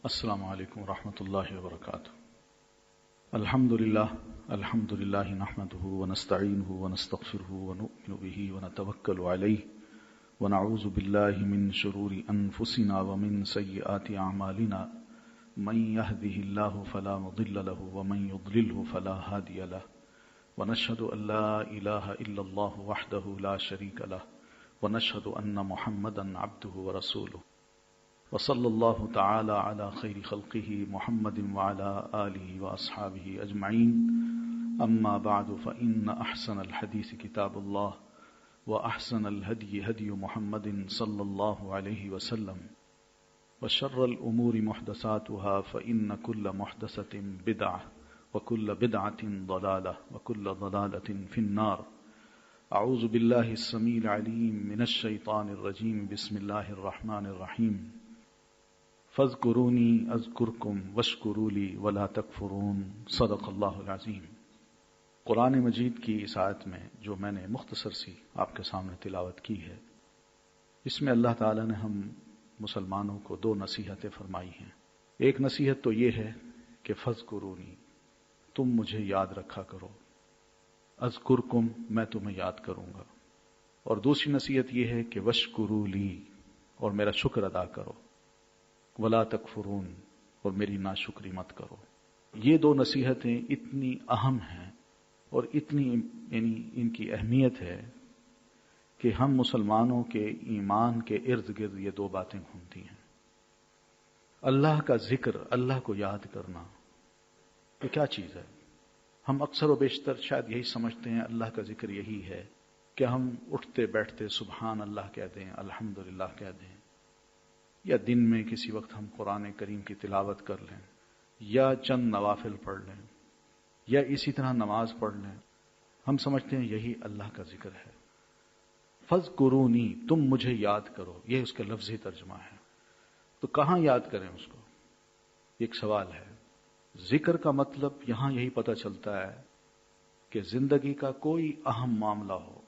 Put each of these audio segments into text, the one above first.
السلام علیکم ورحمۃ اللہ وبرکاتہ۔ الحمد للہ نحمده ونستعینه ونستغفره ونؤمن به ونتوکل علیہ ونعوذ باللہ من شرور انفسنا ومن سیئات اعمالنا من يهده الله فلا مضل له ومن يضلله فلا هادي له ونشهد ان لا اله الا الله وحده لا شريك له ونشهد ان محمدا عبده ورسوله وصلی اللہ تعالی علی خیر خلقہ محمد وعلى آلہ واصحابہ اجمعین، اما بعد فإن احسن الحدیث کتاب اللہ واحسن الہدی ہدی محمد صلی اللہ علیہ وسلم وشر الامور محدثاتها فإن كل محدثة بدعة وكل بدعة ضلالة وكل ضلالة في النار۔ اعوذ باللہ السمیع العلیم من الشیطان الرجیم، بسم اللہ الرحمن الرحیم۔ فاذکرونی اذکرکم واشکروا لی ولا تکفرون، صدق اللہ العظیم۔ قرآن مجید کی اس آیت میں جو میں نے مختصر سی آپ کے سامنے تلاوت کی ہے، اس میں اللہ تعالی نے ہم مسلمانوں کو دو نصیحتیں فرمائی ہیں۔ ایک نصیحت تو یہ ہے کہ فاذکرونی، تم مجھے یاد رکھا کرو، اذکرکم، میں تمہیں یاد کروں گا، اور دوسری نصیحت یہ ہے کہ واشکروا لی، اور میرا شکر ادا کرو، ولا تکفرون، اور میری ناشکری مت کرو۔ یہ دو نصیحتیں اتنی اہم ہیں اور اتنی ان کی اہمیت ہے کہ ہم مسلمانوں کے ایمان کے ارد گرد یہ دو باتیں گھومتی ہیں۔ اللہ کا ذکر، اللہ کو یاد کرنا، یہ کیا چیز ہے؟ ہم اکثر و بیشتر شاید یہی سمجھتے ہیں اللہ کا ذکر یہی ہے کہ ہم اٹھتے بیٹھتے سبحان اللہ کہہ دیں، الحمدللہ کہہ دیں، یا دن میں کسی وقت ہم قرآن کریم کی تلاوت کر لیں، یا چند نوافل پڑھ لیں، یا اسی طرح نماز پڑھ لیں۔ ہم سمجھتے ہیں یہی اللہ کا ذکر ہے۔ فاذکرونی، تم مجھے یاد کرو، یہ اس کا لفظی ترجمہ ہے۔ تو کہاں یاد کریں اس کو؟ ایک سوال ہے۔ ذکر کا مطلب یہاں یہی پتہ چلتا ہے کہ زندگی کا کوئی اہم معاملہ ہو،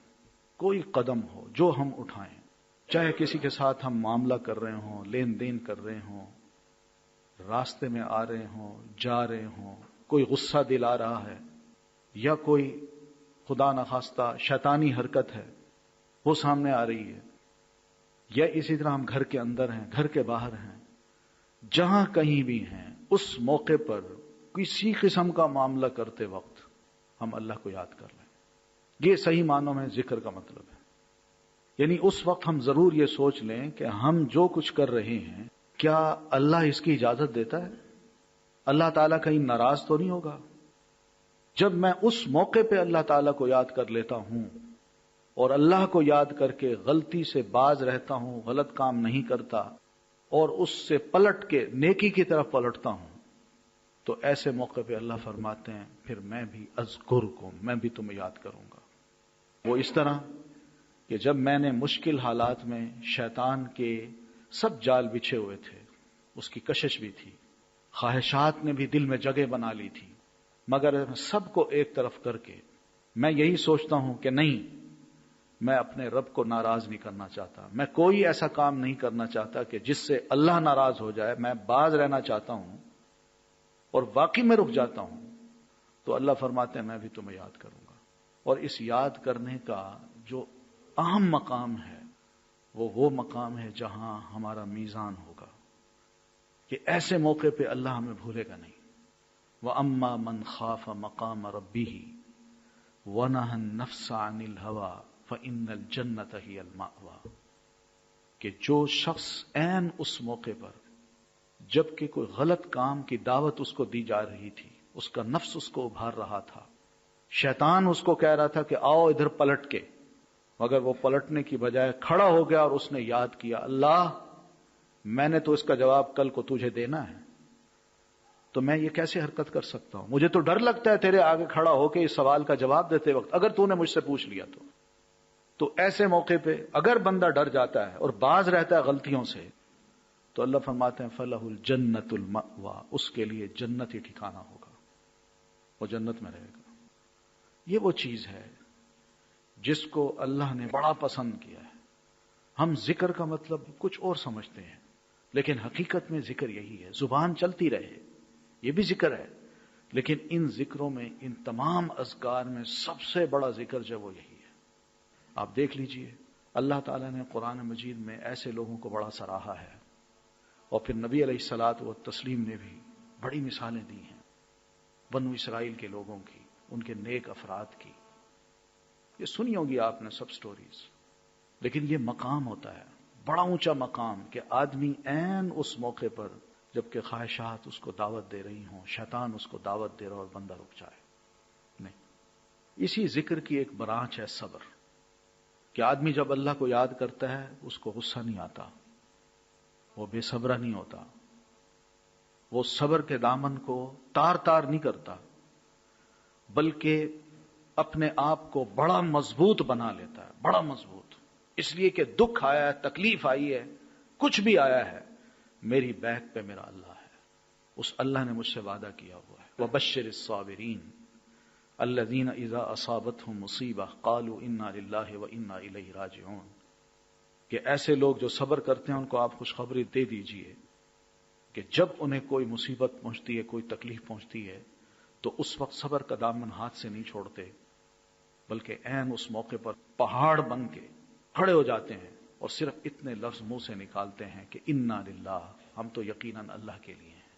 کوئی قدم ہو جو ہم اٹھائیں، چاہے کسی کے ساتھ ہم معاملہ کر رہے ہوں، لین دین کر رہے ہوں، راستے میں آ رہے ہوں، جا رہے ہوں، کوئی غصہ دل آ رہا ہے، یا کوئی خدا نخواستہ شیطانی حرکت ہے وہ سامنے آ رہی ہے، یا اسی طرح ہم گھر کے اندر ہیں، گھر کے باہر ہیں، جہاں کہیں بھی ہیں، اس موقع پر کسی قسم کا معاملہ کرتے وقت ہم اللہ کو یاد کر لیں۔ یہ صحیح معنوں میں ذکر کا مطلب ہے۔ یعنی اس وقت ہم ضرور یہ سوچ لیں کہ ہم جو کچھ کر رہے ہیں، کیا اللہ اس کی اجازت دیتا ہے؟ اللہ تعالیٰ کہیں ناراض تو نہیں ہوگا؟ جب میں اس موقع پہ اللہ تعالیٰ کو یاد کر لیتا ہوں اور اللہ کو یاد کر کے غلطی سے باز رہتا ہوں، غلط کام نہیں کرتا اور اس سے پلٹ کے نیکی کی طرف پلٹتا ہوں، تو ایسے موقع پہ اللہ فرماتے ہیں پھر میں بھی اذکرکم، میں بھی تمہیں یاد کروں گا۔ وہ اس طرح کہ جب میں نے مشکل حالات میں، شیطان کے سب جال بچھے ہوئے تھے، اس کی کشش بھی تھی، خواہشات نے بھی دل میں جگہ بنا لی تھی، مگر سب کو ایک طرف کر کے میں یہی سوچتا ہوں کہ نہیں، میں اپنے رب کو ناراض نہیں کرنا چاہتا، میں کوئی ایسا کام نہیں کرنا چاہتا کہ جس سے اللہ ناراض ہو جائے، میں باز رہنا چاہتا ہوں اور واقعی میں رک جاتا ہوں، تو اللہ فرماتے ہیں میں بھی تمہیں یاد کروں گا۔ اور اس یاد کرنے کا جو اہم مقام ہے وہ مقام ہے جہاں ہمارا میزان ہوگا کہ ایسے موقع پہ اللہ ہمیں بھولے گا نہیں۔ وَأَمَّا مَنْ خَافَ مَقَامَ رَبِّهِ وَنَهَى النَّفْسَ عَنِ الْهَوَىٰ فَإِنَّ الْجَنَّةَ هِيَ الْمَأْوَىٰ، کہ جو شخص عین اس موقع پر جبکہ کوئی غلط کام کی دعوت اس کو دی جا رہی تھی، اس کا نفس اس کو ابھار رہا تھا، شیطان اس کو کہہ رہا تھا کہ آؤ ادھر پلٹ کے، مگر وہ پلٹنے کی بجائے کھڑا ہو گیا اور اس نے یاد کیا، اللہ میں نے تو اس کا جواب کل کو تجھے دینا ہے، تو میں یہ کیسے حرکت کر سکتا ہوں؟ مجھے تو ڈر لگتا ہے تیرے آگے کھڑا ہو کے اس سوال کا جواب دیتے وقت، اگر تو نے مجھ سے پوچھ لیا تو ایسے موقع پہ اگر بندہ ڈر جاتا ہے اور باز رہتا ہے غلطیوں سے، تو اللہ فرماتے ہیں فَلَهُ الْجَنَّةُ الْمَأْوَىٰ، اس کے لیے جنت ہی ٹھکانہ ہوگا، وہ جنت میں رہے گا۔ یہ وہ چیز ہے جس کو اللہ نے بڑا پسند کیا ہے۔ ہم ذکر کا مطلب کچھ اور سمجھتے ہیں، لیکن حقیقت میں ذکر یہی ہے، زبان چلتی رہے، یہ بھی ذکر ہے، لیکن ان ذکروں میں، ان تمام اذکار میں سب سے بڑا ذکر جو وہ یہی ہے۔ آپ دیکھ لیجئے، اللہ تعالیٰ نے قرآن مجید میں ایسے لوگوں کو بڑا سراہا ہے، اور پھر نبی علیہ الصلاۃ والتسلیم نے بھی بڑی مثالیں دی ہیں بنو اسرائیل کے لوگوں کی، ان کے نیک افراد کی۔ یہ سنی ہوگی آپ نے سب سٹوریز، لیکن یہ مقام ہوتا ہے، بڑا اونچا مقام، کہ آدمی عین اس موقع پر جبکہ خواہشات اس کو دعوت دے رہی ہوں، شیطان اس کو دعوت دے رہا اور بندہ رک جائے۔ نہیں، اسی ذکر کی ایک برانچ ہے صبر، کہ آدمی جب اللہ کو یاد کرتا ہے اس کو غصہ نہیں آتا، وہ بے صبرا نہیں ہوتا، وہ صبر کے دامن کو تار تار نہیں کرتا، بلکہ اپنے آپ کو بڑا مضبوط بنا لیتا ہے، بڑا مضبوط، اس لیے کہ دکھ آیا ہے، تکلیف آئی ہے، کچھ بھی آیا ہے، میری بیک پہ میرا اللہ ہے، اس اللہ نے مجھ سے وعدہ کیا ہوا ہے۔ وَبَشِّرِ الصَّابِرِينَ الَّذِينَ إِذَا أَصَابَتْهُمْ مُصِيبَةٌ قَالُوا إِنَّا لِلَّهِ وَإِنَّا إِلَيْهِ رَاجِعُونَ، کہ ایسے لوگ جو صبر کرتے ہیں ان کو آپ خوشخبری دے دیجئے کہ جب انہیں کوئی مصیبت پہنچتی ہے، کوئی تکلیف پہنچتی ہے، تو اس وقت صبر کا دامن ہاتھ سے نہیں چھوڑتے، بلکہ عین اس موقع پر پہاڑ بن کے کھڑے ہو جاتے ہیں اور صرف اتنے لفظ منہ سے نکالتے ہیں کہ انا للہ، ہم تو یقیناً اللہ کے لیے ہیں۔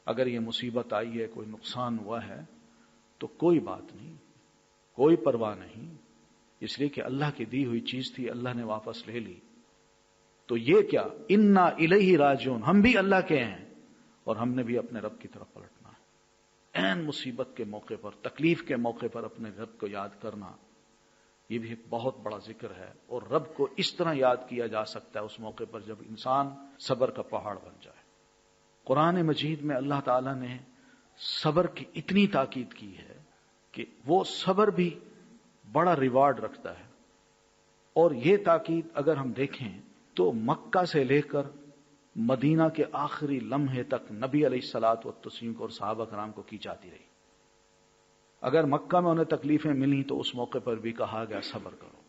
اگر یہ مصیبت آئی ہے، کوئی نقصان ہوا ہے، تو کوئی بات نہیں، کوئی پرواہ نہیں، اس لیے کہ اللہ کی دی ہوئی چیز تھی، اللہ نے واپس لے لی، تو یہ کیا، انا الیہ راجعون، ہم بھی اللہ کے ہیں اور ہم نے بھی اپنے رب کی طرف پلٹنا ہے۔ عین مصیبت کے موقع پر، تکلیف کے موقع پر اپنے رب کو یاد کرنا، یہ بھی ایک بہت بڑا ذکر ہے، اور رب کو اس طرح یاد کیا جا سکتا ہے اس موقع پر جب انسان صبر کا پہاڑ بن جائے۔ قرآن مجید میں اللہ تعالیٰ نے صبر کی اتنی تاکید کی ہے کہ وہ صبر بھی بڑا ریوارڈ رکھتا ہے، اور یہ تاکید اگر ہم دیکھیں تو مکہ سے لے کر مدینہ کے آخری لمحے تک نبی علیہ الصلاۃ والتسلیم کو اور صحابہ کرام کو کی جاتی رہی۔ اگر مکہ میں انہیں تکلیفیں ملی تو اس موقع پر بھی کہا گیا صبر کرو،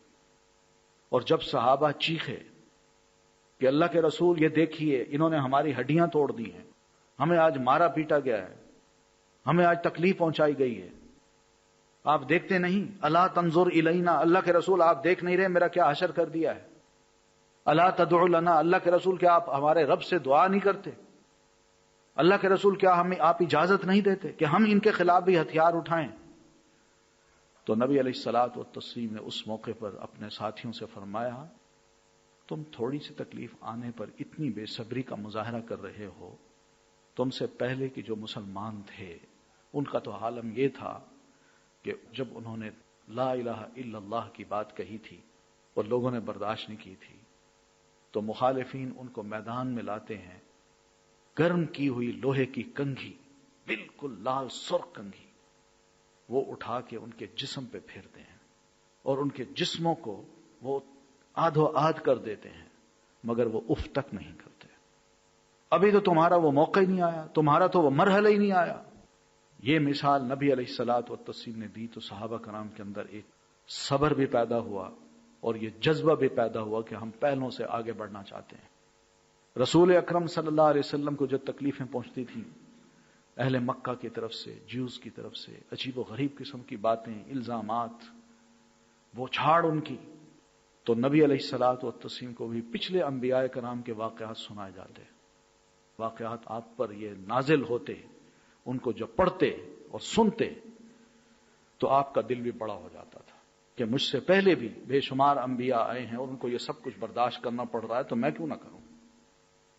اور جب صحابہ چیخے کہ اللہ کے رسول یہ دیکھیے انہوں نے ہماری ہڈیاں توڑ دی ہیں، ہمیں آج مارا پیٹا گیا ہے، ہمیں آج تکلیف پہنچائی گئی ہے، آپ دیکھتے نہیں، الا تنظر الینا، اللہ کے رسول آپ دیکھ نہیں رہے میرا کیا حشر کر دیا ہے، الا تدعو لنا، اللہ کے رسول کیا آپ ہمارے رب سے دعا نہیں کرتے، اللہ کے رسول کیا ہمیں آپ اجازت نہیں دیتے کہ ہم ان کے خلاف بھی ہتھیار اٹھائیں؟ تو نبی علیہ الصلاۃ والتسلیم نے اس موقع پر اپنے ساتھیوں سے فرمایا، تم تھوڑی سی تکلیف آنے پر اتنی بے صبری کا مظاہرہ کر رہے ہو، تم سے پہلے کے جو مسلمان تھے ان کا تو عالم یہ تھا کہ جب انہوں نے لا الہ الا اللہ کی بات کہی تھی اور لوگوں نے برداشت نہیں کی تھی، تو مخالفین ان کو میدان میں لاتے ہیں، گرم کی ہوئی لوہے کی کنگھی، بالکل لال سرخ کنگھی، وہ اٹھا کے ان کے جسم پہ پھیرتے ہیں اور ان کے جسموں کو وہ آدھو آدھ کر دیتے ہیں، مگر وہ اف تک نہیں کرتے۔ ابھی تو تمہارا وہ موقع ہی نہیں آیا، تمہارا تو وہ مرحلہ ہی نہیں آیا۔ یہ مثال نبی علیہ الصلاۃ والتسلیم نے دی تو صحابہ کرام کے اندر ایک صبر بھی پیدا ہوا اور یہ جذبہ بھی پیدا ہوا کہ ہم پہلوں سے آگے بڑھنا چاہتے ہیں۔ رسول اکرم صلی اللہ علیہ وسلم کو جو تکلیفیں پہنچتی تھیں اہل مکہ کی طرف سے، جیوز کی طرف سے، عجیب و غریب قسم کی باتیں، الزامات، وہ چھاڑ ان کی، تو نبی علیہ الصلاۃ والتسلیم کو بھی پچھلے انبیاء کرام کے واقعات سنائے جاتے، واقعات آپ پر یہ نازل ہوتے، ان کو جب پڑھتے اور سنتے تو آپ کا دل بھی بڑا ہو جاتا تھا کہ مجھ سے پہلے بھی بے شمار انبیاء آئے ہیں اور ان کو یہ سب کچھ برداشت کرنا پڑ رہا ہے، تو میں کیوں نہ کروں؟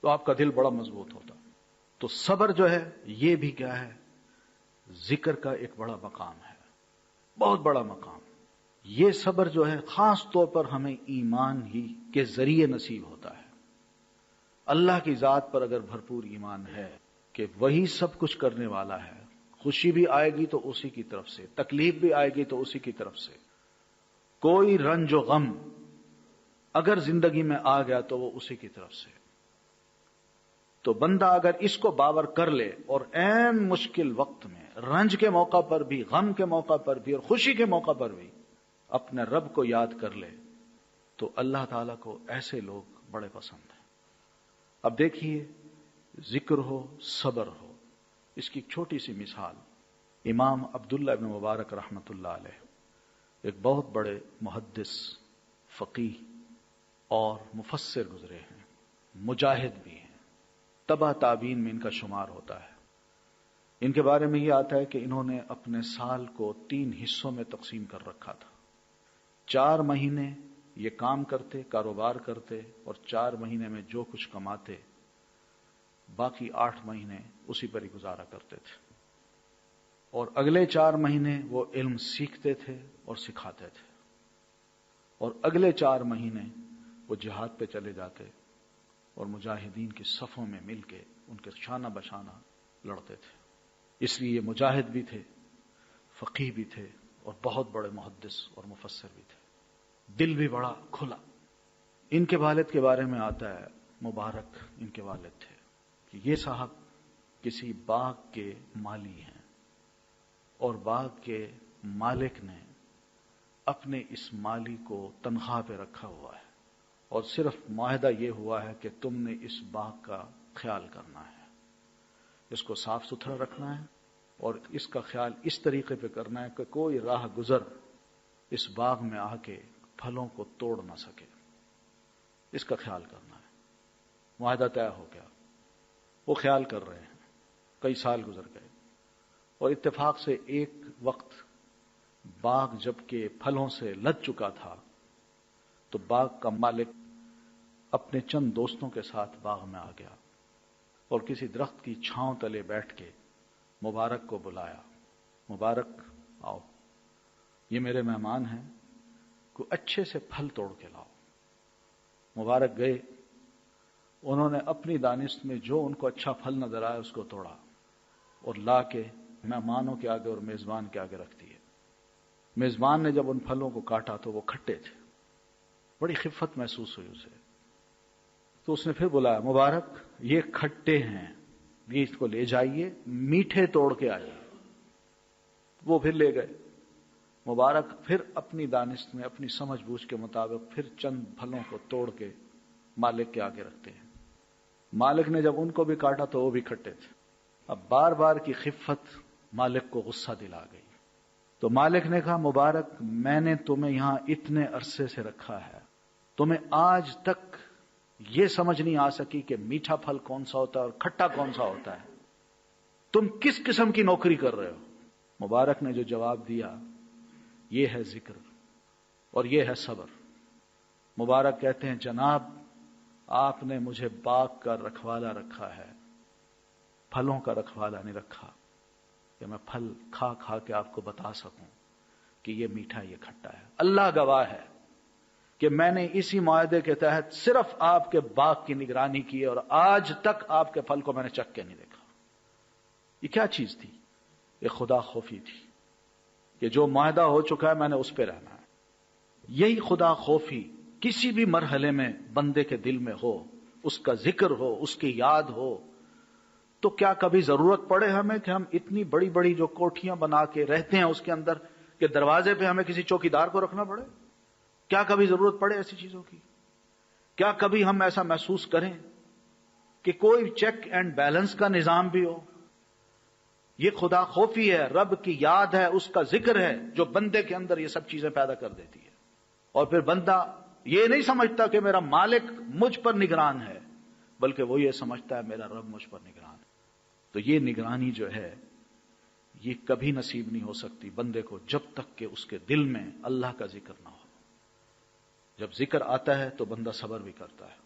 تو آپ کا دل بڑا مضبوط ہوتا۔ تو صبر جو ہے یہ بھی کیا ہے، ذکر کا ایک بڑا مقام ہے، بہت بڑا مقام۔ یہ صبر جو ہے خاص طور پر ہمیں ایمان ہی کے ذریعے نصیب ہوتا ہے۔ اللہ کی ذات پر اگر بھرپور ایمان ہے کہ وہی سب کچھ کرنے والا ہے، خوشی بھی آئے گی تو اسی کی طرف سے، تکلیف بھی آئے گی تو اسی کی طرف سے، کوئی رنج و غم اگر زندگی میں آ گیا تو وہ اسی کی طرف سے۔ تو بندہ اگر اس کو باور کر لے اور عین مشکل وقت میں، رنج کے موقع پر بھی، غم کے موقع پر بھی اور خوشی کے موقع پر بھی اپنے رب کو یاد کر لے، تو اللہ تعالیٰ کو ایسے لوگ بڑے پسند ہیں۔ اب دیکھیے، ذکر ہو، صبر ہو، اس کی ایک چھوٹی سی مثال امام عبداللہ ابن مبارک رحمۃ اللہ علیہ، ایک بہت بڑے محدث، فقیہ اور مفسر گزرے ہیں، مجاہد بھی ہیں، تبع تابعین میں ان کا شمار ہوتا ہے۔ ان کے بارے میں یہ آتا ہے کہ انہوں نے اپنے سال کو 3 حصوں میں تقسیم کر رکھا تھا۔ 4 مہینے یہ کام کرتے، کاروبار کرتے، اور 4 مہینے میں جو کچھ کماتے باقی 8 مہینے اسی پر ہی گزارا کرتے تھے، اور اگلے 4 مہینے وہ علم سیکھتے تھے اور سکھاتے تھے، اور اگلے 4 مہینے وہ جہاد پہ چلے جاتے اور مجاہدین کی صفوں میں مل کے ان کے شانہ بشانہ لڑتے تھے۔ اس لیے یہ مجاہد بھی تھے، فقیہ بھی تھے، اور بہت بڑے محدث اور مفسر بھی تھے، دل بھی بڑا کھلا۔ ان کے والد کے بارے میں آتا ہے، مبارک ان کے والد تھے، کہ یہ صاحب کسی باغ کے مالی ہیں، اور باغ کے مالک نے اپنے اس مالی کو تنخواہ پہ رکھا ہوا ہے، اور صرف معاہدہ یہ ہوا ہے کہ تم نے اس باغ کا خیال کرنا ہے، اس کو صاف ستھرا رکھنا ہے، اور اس کا خیال اس طریقے پہ کرنا ہے کہ کوئی راہ گزر اس باغ میں آ کے پھلوں کو توڑ نہ سکے، اس کا خیال کرنا ہے۔ معاہدہ طے ہو گیا، وہ خیال کر رہے ہیں، کئی سال گزر گئے، اور اتفاق سے ایک وقت باغ جب کہ پھلوں سے لد چکا تھا تو باغ کا مالک اپنے چند دوستوں کے ساتھ باغ میں آ گیا اور کسی درخت کی چھاؤں تلے بیٹھ کے مبارک کو بلایا، مبارک آؤ، یہ میرے مہمان ہیں، کوئی اچھے سے پھل توڑ کے لاؤ۔ مبارک گئے، انہوں نے اپنی دانش میں جو ان کو اچھا پھل نظر آیا اس کو توڑا اور لا کے مہمانوں کے آگے اور میزبان کے آگے رکھ دیے۔ میزبان نے جب ان پھلوں کو کاٹا تو وہ کھٹے تھے، بڑی خفت محسوس ہوئی اسے، تو اس نے پھر بلایا، مبارک یہ کھٹے ہیں، یہ اس کو لے جائیے، میٹھے توڑ کے آئیے۔ وہ پھر لے گئے، مبارک پھر اپنی دانش میں اپنی سمجھ بوجھ کے مطابق پھر چند پھلوں کو توڑ کے مالک کے آگے رکھتے ہیں۔ مالک نے جب ان کو بھی کاٹا تو وہ بھی کھٹے تھے۔ اب بار بار کی خفت مالک کو غصہ دلا گئی، تو مالک نے کہا، مبارک میں نے تمہیں یہاں اتنے عرصے سے رکھا ہے، تمہیں آج تک یہ سمجھ نہیں آ سکی کہ میٹھا پھل کون سا ہوتا ہے اور کھٹا کون سا ہوتا ہے، تم کس قسم کی نوکری کر رہے ہو؟ مبارک نے جو جواب دیا، یہ ہے ذکر اور یہ ہے صبر۔ مبارک کہتے ہیں، جناب آپ نے مجھے باغ کا رکھوالا رکھا ہے، پھلوں کا رکھوالا نہیں رکھا کہ میں پھل کھا کھا کے آپ کو بتا سکوں کہ یہ میٹھا یہ کھٹا ہے۔ اللہ گواہ ہے کہ میں نے اسی معاہدے کے تحت صرف آپ کے باغ کی نگرانی کی اور آج تک آپ کے پھل کو میں نے چکھ کے نہیں دیکھا۔ یہ کیا چیز تھی؟ یہ خدا خوفی تھی کہ جو معاہدہ ہو چکا ہے میں نے اس پہ رہنا ہے۔ یہی خدا خوفی کسی بھی مرحلے میں بندے کے دل میں ہو، اس کا ذکر ہو، اس کی یاد ہو، تو کیا کبھی ضرورت پڑے ہمیں کہ ہم اتنی بڑی بڑی جو کوٹھیاں بنا کے رہتے ہیں اس کے اندر کہ دروازے پہ ہمیں کسی چوکیدار کو رکھنا پڑے؟ کیا کبھی ضرورت پڑے ایسی چیزوں کی؟ کیا کبھی ہم ایسا محسوس کریں کہ کوئی چیک اینڈ بیلنس کا نظام بھی ہو؟ یہ خدا خوفی ہے، رب کی یاد ہے، اس کا ذکر ہے جو بندے کے اندر یہ سب چیزیں پیدا کر دیتی ہے، اور پھر بندہ یہ نہیں سمجھتا کہ میرا مالک مجھ پر نگران ہے، بلکہ وہ یہ سمجھتا ہے میرا رب مجھ پر نگران ہے۔ تو یہ نگرانی جو ہے یہ کبھی نصیب نہیں ہو سکتی بندے کو جب تک کہ اس کے دل میں اللہ کا ذکر نہ ہو۔ جب ذکر آتا ہے تو بندہ صبر بھی کرتا ہے،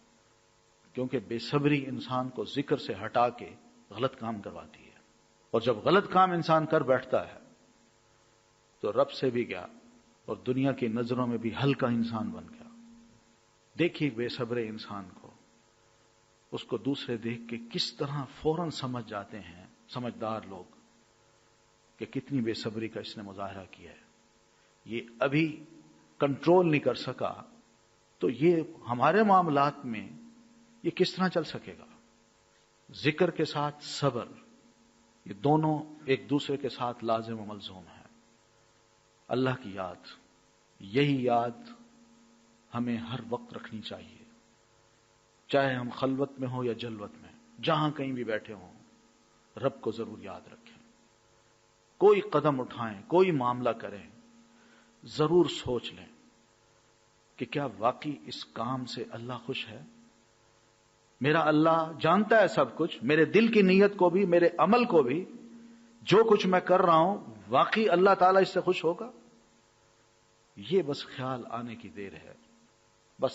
کیونکہ بے صبری انسان کو ذکر سے ہٹا کے غلط کام کرواتی ہے، اور جب غلط کام انسان کر بیٹھتا ہے تو رب سے بھی گیا اور دنیا کی نظروں میں بھی ہلکا انسان بن گیا۔ دیکھیے بے صبرے انسان کو، اس کو دوسرے دیکھ کے کس طرح فوراً سمجھ جاتے ہیں سمجھدار لوگ کہ کتنی بے صبری کا اس نے مظاہرہ کیا ہے، یہ ابھی کنٹرول نہیں کر سکا تو یہ ہمارے معاملات میں یہ کس طرح چل سکے گا؟ ذکر کے ساتھ صبر، یہ دونوں ایک دوسرے کے ساتھ لازم و ملزوم ہیں۔ اللہ کی یاد، یہی یاد ہمیں ہر وقت رکھنی چاہیے۔ چاہے ہم خلوت میں ہوں یا جلوت میں، جہاں کہیں بھی بیٹھے ہوں، رب کو ضرور یاد رکھیں۔ کوئی قدم اٹھائیں، کوئی معاملہ کریں، ضرور سوچ لیں کہ کیا واقعی اس کام سے اللہ خوش ہے؟ میرا اللہ جانتا ہے سب کچھ، میرے دل کی نیت کو بھی، میرے عمل کو بھی، جو کچھ میں کر رہا ہوں واقعی اللہ تعالیٰ اس سے خوش ہوگا؟ یہ بس خیال آنے کی دیر ہے۔ بس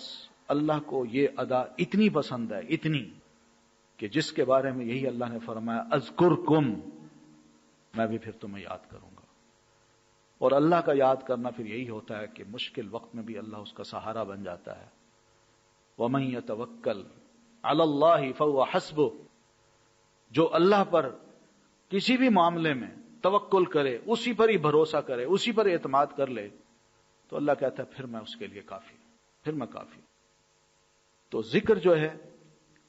اللہ کو یہ ادا اتنی پسند ہے، اتنی، کہ جس کے بارے میں یہی اللہ نے فرمایا اذکرکم، میں بھی پھر تمہیں یاد کروں گا۔ اور اللہ کا یاد کرنا پھر یہی ہوتا ہے کہ مشکل وقت میں بھی اللہ اس کا سہارا بن جاتا ہے۔ وَمَن يَتَوَکَّلْ عَلَى اللَّهِ فَهُوَ حَسْبُهُ، جو اللہ پر کسی بھی معاملے میں توکل کرے، اسی پر ہی بھروسہ کرے، اسی پر اعتماد کر لے، تو اللہ کہتا ہے پھر میں اس کے لیے کافی ہوں، پھر میں کافی ہوں۔ تو ذکر جو ہے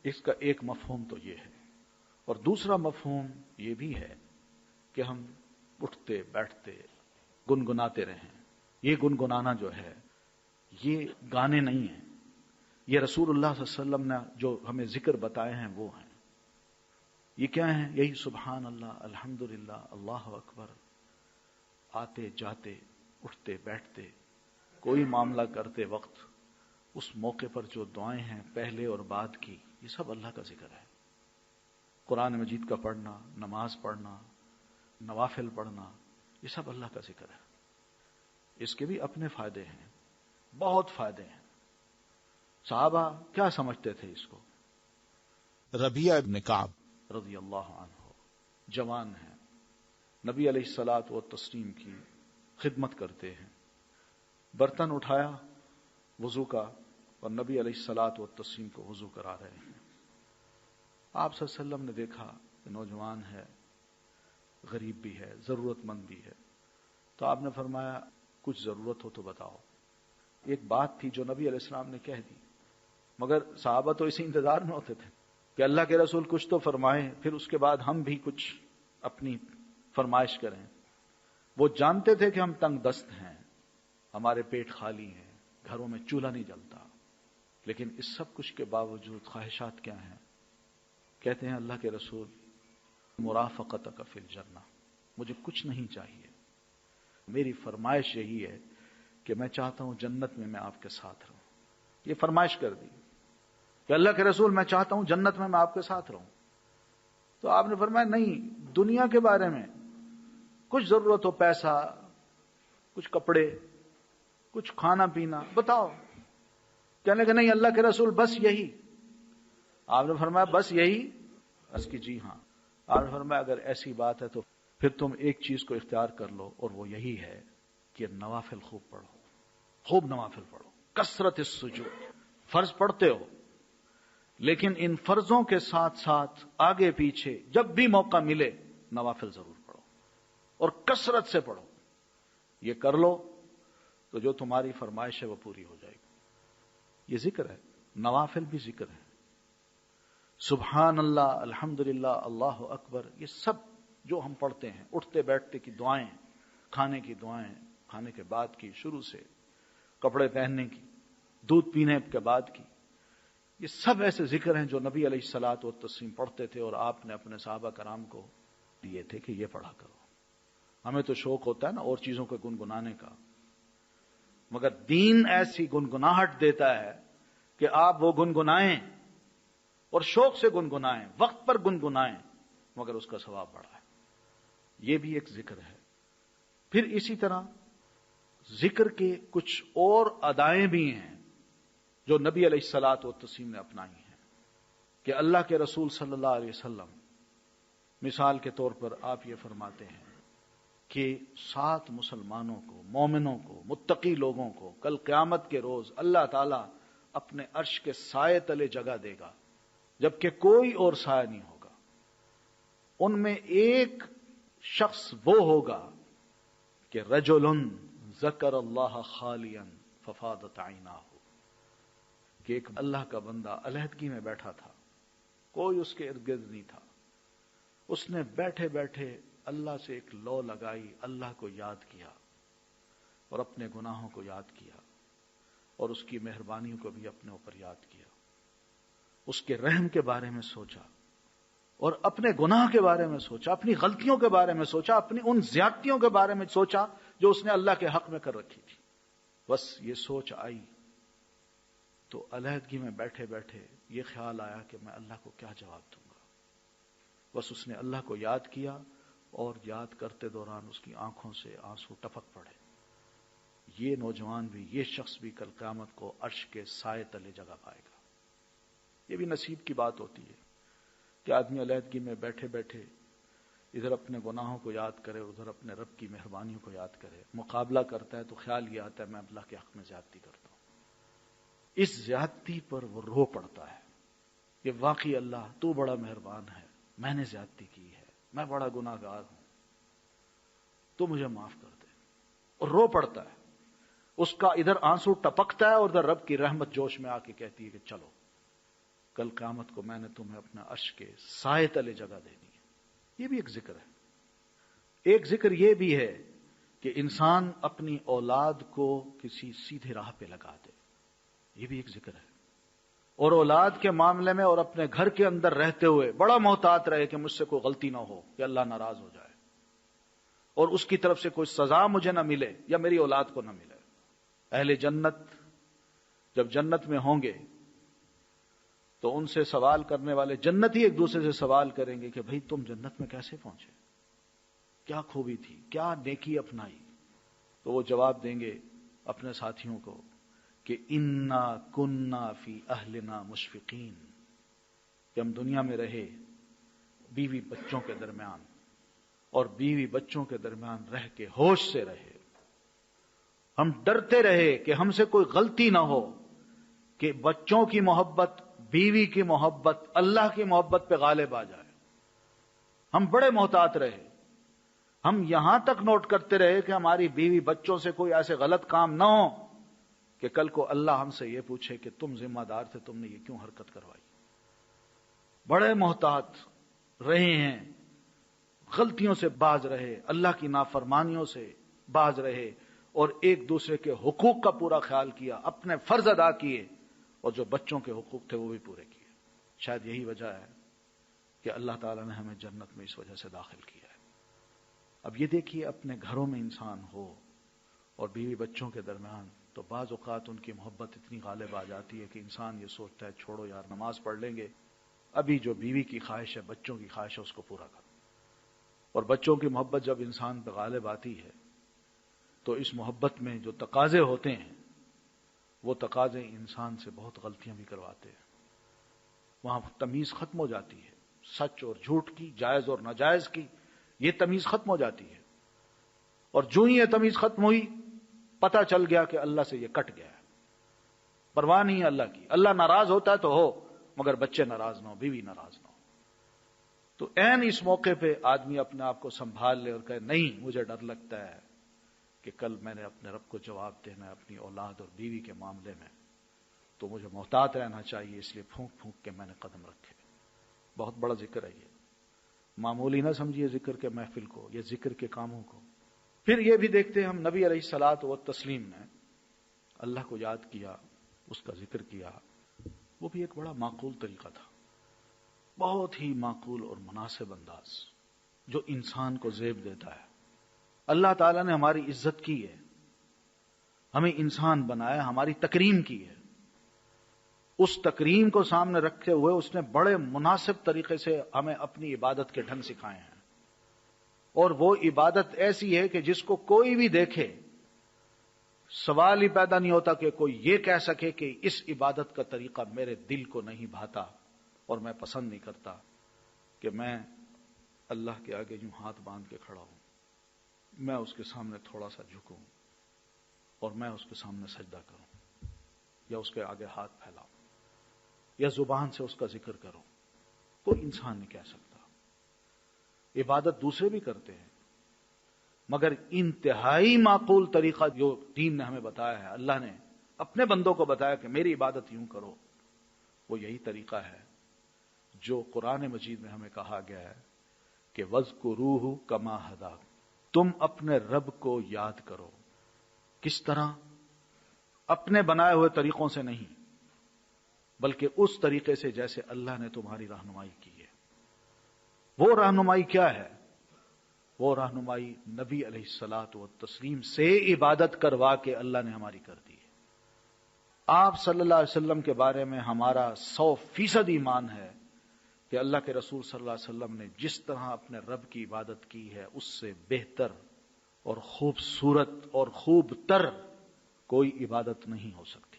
اس کا ایک مفہوم تو یہ ہے، اور دوسرا مفہوم یہ بھی ہے کہ ہم اٹھتے بیٹھتے گنگناتے رہیں۔ یہ گنگنانا جو ہے یہ گانے نہیں ہیں، یہ رسول اللہ صلی اللہ علیہ وسلم نے جو ہمیں ذکر بتائے ہیں وہ ہیں۔ یہ کیا ہیں؟ یہی سبحان اللہ، الحمدللہ، اللہ اکبر، آتے جاتے، اٹھتے بیٹھتے، کوئی معاملہ کرتے وقت، اس موقع پر جو دعائیں ہیں پہلے اور بعد کی، یہ سب اللہ کا ذکر ہے۔ قرآن مجید کا پڑھنا، نماز پڑھنا، نوافل پڑھنا، یہ سب اللہ کا ذکر ہے۔ اس کے بھی اپنے فائدے ہیں، بہت فائدے ہیں۔ صحابہ کیا سمجھتے تھے اس کو؟ ربیعہ ابن کعب رضی اللہ عنہ جوان ہیں، نبی علیہ الصلاۃ والتسلیم کی خدمت کرتے ہیں، برتن اٹھایا وضو کا اور نبی علیہ الصلاۃ والتسلیم کو وضو کرا رہے ہیں۔ آپ صلی اللہ علیہ وسلم نے دیکھا کہ نوجوان ہے، غریب بھی ہے، ضرورت مند بھی ہے، تو آپ نے فرمایا کچھ ضرورت ہو تو بتاؤ۔ ایک بات تھی جو نبی علیہ السلام نے کہہ دی، مگر صحابہ تو اسی انتظار میں ہوتے تھے کہ اللہ کے رسول کچھ تو فرمائیں، پھر اس کے بعد ہم بھی کچھ اپنی فرمائش کریں۔ وہ جانتے تھے کہ ہم تنگ دست ہیں، ہمارے پیٹ خالی ہیں، گھروں میں چولہا نہیں جلتا، لیکن اس سب کچھ کے باوجود خواہشات کیا ہیں؟ کہتے ہیں اللہ کے رسول مرافقتک فی الجنہ، مجھے کچھ نہیں چاہیے، میری فرمائش یہی ہے کہ میں چاہتا ہوں جنت میں آپ کے ساتھ رہوں۔ یہ فرمائش کر دی کہ اللہ کے رسول میں چاہتا ہوں جنت میں آپ کے ساتھ رہوں۔ تو آپ نے فرمایا نہیں، دنیا کے بارے میں کچھ ضرورت ہو، پیسہ، کچھ کپڑے، کچھ کھانا پینا، بتاؤ۔ کہنے کہ نہیں اللہ کے رسول بس یہی۔ آپ نے فرمایا بس یہی؟ اس کی جی ہاں۔ آپ نے فرمایا اگر ایسی بات ہے تو پھر تم ایک چیز کو اختیار کر لو، اور وہ یہی ہے کہ نوافل خوب پڑھو، خوب نوافل پڑھو، کثرت السجود، فرض پڑھتے ہو، لیکن ان فرضوں کے ساتھ ساتھ آگے پیچھے جب بھی موقع ملے نوافل ضرور پڑھو، اور کثرت سے پڑھو۔ یہ کر لو تو جو تمہاری فرمائش ہے وہ پوری ہو جائے گی۔ یہ ذکر ہے، نوافل بھی ذکر ہے۔ سبحان اللہ، الحمدللہ، اللہ اکبر، یہ سب جو ہم پڑھتے ہیں، اٹھتے بیٹھتے کی دعائیں، کھانے کی دعائیں، کھانے کے بعد کی، شروع سے کپڑے پہننے کی، دودھ پینے کے بعد کی، یہ سب ایسے ذکر ہیں جو نبی علیہ الصلاۃ والتسلیم پڑھتے تھے، اور آپ نے اپنے صحابہ کرام کو دیے تھے کہ یہ پڑھا کرو۔ ہمیں تو شوق ہوتا ہے نا اور چیزوں کو گنگنانے کا، مگر دین ایسی گنگناہٹ دیتا ہے کہ آپ وہ گنگنائیں اور شوق سے گنگنائیں، وقت پر گنگنائیں، مگر اس کا ثواب بڑا ہے۔ یہ بھی ایک ذکر ہے۔ پھر اسی طرح ذکر کے کچھ اور ادائیں بھی ہیں جو نبی علیہ الصلاۃ والتسلیم نے اپنائی ہیں، کہ اللہ کے رسول صلی اللہ علیہ وسلم مثال کے طور پر آپ یہ فرماتے ہیں کہ 7 مسلمانوں کو، مومنوں کو، متقی لوگوں کو کل قیامت کے روز اللہ تعالیٰ اپنے عرش کے سائے تلے جگہ دے گا، جبکہ کوئی اور سایہ نہیں ہوگا۔ ان میں ایک شخص وہ ہوگا کہ رجل ذکر اللہ خالیا ففاضت عیناہ، کہ ایک اللہ کا بندہ علیحدگی میں بیٹھا تھا، کوئی اس کے ارد گرد نہیں تھا، اس نے بیٹھے بیٹھے اللہ سے ایک لو لگائی، اللہ کو یاد کیا اور اپنے گناہوں کو یاد کیا اور اس کی مہربانیوں کو بھی اپنے اوپر یاد کیا، اس کے رحم کے بارے میں سوچا اور اپنے گناہ کے بارے میں سوچا، اپنی غلطیوں کے بارے میں سوچا، اپنی ان زیادتیوں کے بارے میں سوچا جو اس نے اللہ کے حق میں کر رکھی تھی. بس یہ سوچ آئی تو علیحدگی میں بیٹھے بیٹھے یہ خیال آیا کہ میں اللہ کو کیا جواب دوں گا. بس اس نے اللہ کو یاد کیا اور یاد کرتے دوران اس کی آنکھوں سے آنسو ٹپک پڑے. یہ نوجوان بھی، یہ شخص بھی کل قیامت کو عرش کے سائے تلے جگہ پائے گا. یہ بھی نصیب کی بات ہوتی ہے کہ آدمی علیحدگی میں بیٹھے بیٹھے ادھر اپنے گناہوں کو یاد کرے، ادھر اپنے رب کی مہربانیوں کو یاد کرے. مقابلہ کرتا ہے تو خیال یہ آتا ہے میں اللہ کے حق میں زیادتی کرتا ہوں. اس زیادتی پر وہ رو پڑتا ہے کہ واقعی اللہ تو بڑا مہربان ہے، میں نے زیادتی کی ہے، میں بڑا گناہ گار ہوں، تو مجھے معاف کر دے. اور رو پڑتا ہے، اس کا ادھر آنسو ٹپکتا ہے اور ادھر رب کی رحمت جوش میں آ کے کہتی ہے کہ چلو کل قیامت کو میں نے تمہیں اپنا عرش کے سائے تلے جگہ دینی ہے. یہ بھی ایک ذکر ہے. ایک ذکر یہ بھی ہے کہ انسان اپنی اولاد کو کسی سیدھے راہ پہ لگا دے. یہ بھی ایک ذکر ہے. اور اولاد کے معاملے میں اور اپنے گھر کے اندر رہتے ہوئے بڑا محتاط رہے کہ مجھ سے کوئی غلطی نہ ہو کہ اللہ ناراض ہو جائے اور اس کی طرف سے کوئی سزا مجھے نہ ملے یا میری اولاد کو نہ ملے. اہل جنت جب جنت میں ہوں گے تو ان سے سوال کرنے والے جنتی ایک دوسرے سے سوال کریں گے کہ بھئی تم جنت میں کیسے پہنچے، کیا خوبی تھی، کیا نیکی اپنائی. تو وہ جواب دیں گے اپنے ساتھیوں کو کہ انا کننا فی اہلنا مشفقین، کہ ہم دنیا میں رہے بیوی بچوں کے درمیان اور بیوی بچوں کے درمیان رہ کے ہوش سے رہے. ہم ڈرتے رہے کہ ہم سے کوئی غلطی نہ ہو، کہ بچوں کی محبت، بیوی کی محبت، اللہ کی محبت پہ غالب آ جائے. ہم بڑے محتاط رہے. ہم یہاں تک نوٹ کرتے رہے کہ ہماری بیوی بچوں سے کوئی ایسے غلط کام نہ ہو کہ کل کو اللہ ہم سے یہ پوچھے کہ تم ذمہ دار تھے، تم نے یہ کیوں حرکت کروائی. بڑے محتاط رہے ہیں، غلطیوں سے باز رہے، اللہ کی نافرمانیوں سے باز رہے اور ایک دوسرے کے حقوق کا پورا خیال کیا، اپنے فرض ادا کیے اور جو بچوں کے حقوق تھے وہ بھی پورے کیے. شاید یہی وجہ ہے کہ اللہ تعالیٰ نے ہمیں جنت میں اس وجہ سے داخل کیا ہے. اب یہ دیکھیے اپنے گھروں میں انسان ہو اور بیوی بچوں کے درمیان تو بعض اوقات ان کی محبت اتنی غالب آ جاتی ہے کہ انسان یہ سوچتا ہے چھوڑو یار نماز پڑھ لیں گے، ابھی جو بیوی کی خواہش ہے، بچوں کی خواہش ہے، اس کو پورا کرو. اور بچوں کی محبت جب انسان پہ غالب آتی ہے تو اس محبت میں جو تقاضے ہوتے ہیں وہ تقاضے انسان سے بہت غلطیاں بھی کرواتے ہیں. وہاں تمیز ختم ہو جاتی ہے، سچ اور جھوٹ کی، جائز اور ناجائز کی، یہ تمیز ختم ہو جاتی ہے. اور جو ہی یہ تمیز ختم ہوئی پتہ چل گیا کہ اللہ سے یہ کٹ گیا ہے، پرواہ نہیں ہے اللہ کی. اللہ ناراض ہوتا ہے تو ہو، مگر بچے ناراض نہ ہو، بیوی ناراض نہ ہو. تو عین اس موقع پہ آدمی اپنے آپ کو سنبھال لے اور کہے نہیں، مجھے ڈر لگتا ہے کہ کل میں نے اپنے رب کو جواب دینا ہے اپنی اولاد اور بیوی کے معاملے میں، تو مجھے محتاط رہنا چاہیے، اس لیے پھونک پھونک کے میں نے قدم رکھے. بہت بڑا ذکر ہے یہ، معمولی نہ سمجھیے ذکر کے محفل کو، یہ ذکر کے کاموں کو. پھر یہ بھی دیکھتے ہیں ہم نبی علیہ الصلوۃ والتسلیم نے اللہ کو یاد کیا، اس کا ذکر کیا. وہ بھی ایک بڑا معقول طریقہ تھا، بہت ہی معقول اور مناسب انداز جو انسان کو زیب دیتا ہے. اللہ تعالیٰ نے ہماری عزت کی ہے، ہمیں انسان بنایا، ہماری تکریم کی ہے. اس تکریم کو سامنے رکھتے ہوئے اس نے بڑے مناسب طریقے سے ہمیں اپنی عبادت کے ڈھنگ سکھائے ہیں. اور وہ عبادت ایسی ہے کہ جس کو کوئی بھی دیکھے سوال ہی پیدا نہیں ہوتا کہ کوئی یہ کہہ سکے کہ اس عبادت کا طریقہ میرے دل کو نہیں بھاتا اور میں پسند نہیں کرتا کہ میں اللہ کے آگے یوں ہاتھ باندھ کے کھڑا ہوں، میں اس کے سامنے تھوڑا سا جھکوں اور میں اس کے سامنے سجدہ کروں یا اس کے آگے ہاتھ پھیلاؤں یا زبان سے اس کا ذکر کروں. کوئی انسان نہیں کہہ سکتا. عبادت دوسرے بھی کرتے ہیں، مگر انتہائی معقول طریقہ جو دین نے ہمیں بتایا ہے، اللہ نے اپنے بندوں کو بتایا کہ میری عبادت یوں کرو، وہ یہی طریقہ ہے جو قرآن مجید میں ہمیں کہا گیا ہے کہ وَاذْكُرُوهُ كَمَا هَدَاكُمْ، تم اپنے رب کو یاد کرو. کس طرح؟ اپنے بنائے ہوئے طریقوں سے نہیں، بلکہ اس طریقے سے جیسے اللہ نے تمہاری رہنمائی کی ہے۔ وہ رہنمائی کیا ہے؟ وہ رہنمائی نبی علیہ الصلوۃ والتسلیم سے عبادت کروا کے اللہ نے ہماری کر دی ہے۔ آپ صلی اللہ علیہ وسلم کے بارے میں ہمارا 100% ایمان ہے کہ اللہ کے رسول صلی اللہ علیہ وسلم نے جس طرح اپنے رب کی عبادت کی ہے اس سے بہتر اور خوبصورت اور خوب تر کوئی عبادت نہیں ہو سکتی،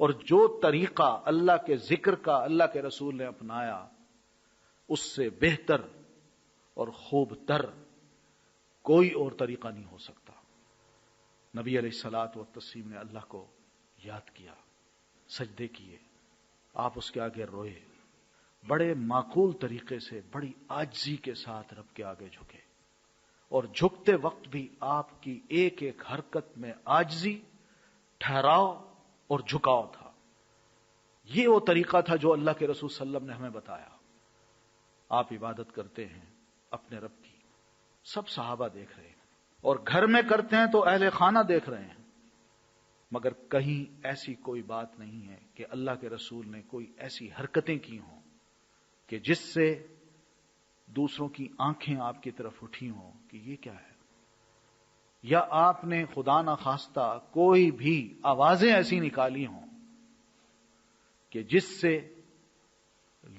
اور جو طریقہ اللہ کے ذکر کا اللہ کے رسول نے اپنایا اس سے بہتر اور خوب تر کوئی اور طریقہ نہیں ہو سکتا۔ نبی علیہ الصلوۃ والتسلیم نے اللہ کو یاد کیا، سجدے کیے، آپ اس کے آگے روئے، بڑے معقول طریقے سے بڑی عاجزی کے ساتھ رب کے آگے جھکے، اور جھکتے وقت بھی آپ کی ایک ایک حرکت میں عاجزی، ٹھہراؤ اور جھکاؤ تھا۔ یہ وہ طریقہ تھا جو اللہ کے رسول صلی اللہ علیہ وسلم نے ہمیں بتایا۔ آپ عبادت کرتے ہیں اپنے رب کی، سب صحابہ دیکھ رہے ہیں، اور گھر میں کرتے ہیں تو اہل خانہ دیکھ رہے ہیں، مگر کہیں ایسی کوئی بات نہیں ہے کہ اللہ کے رسول نے کوئی ایسی حرکتیں کی ہوں کہ جس سے دوسروں کی آنکھیں آپ کی طرف اٹھی ہوں کہ یہ کیا ہے، یا آپ نے خدا نخواستہ کوئی بھی آوازیں ایسی نکالی ہوں کہ جس سے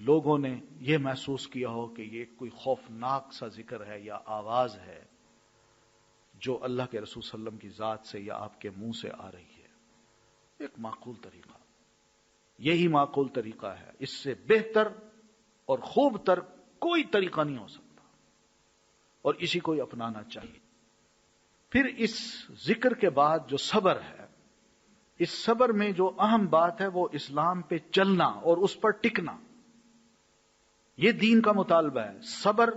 لوگوں نے یہ محسوس کیا ہو کہ یہ کوئی خوفناک سا ذکر ہے یا آواز ہے جو اللہ کے رسول صلی اللہ علیہ وسلم کی ذات سے یا آپ کے منہ سے آ رہی ہے۔ ایک معقول طریقہ، یہی معقول طریقہ ہے، اس سے بہتر اور خوب تر کوئی طریقہ نہیں ہو سکتا، اور اسی کو اپنانا چاہیے۔ پھر اس ذکر کے بعد جو صبر ہے، اس صبر میں جو اہم بات ہے وہ اسلام پہ چلنا اور اس پر ٹکنا، یہ دین کا مطالبہ ہے۔ صبر،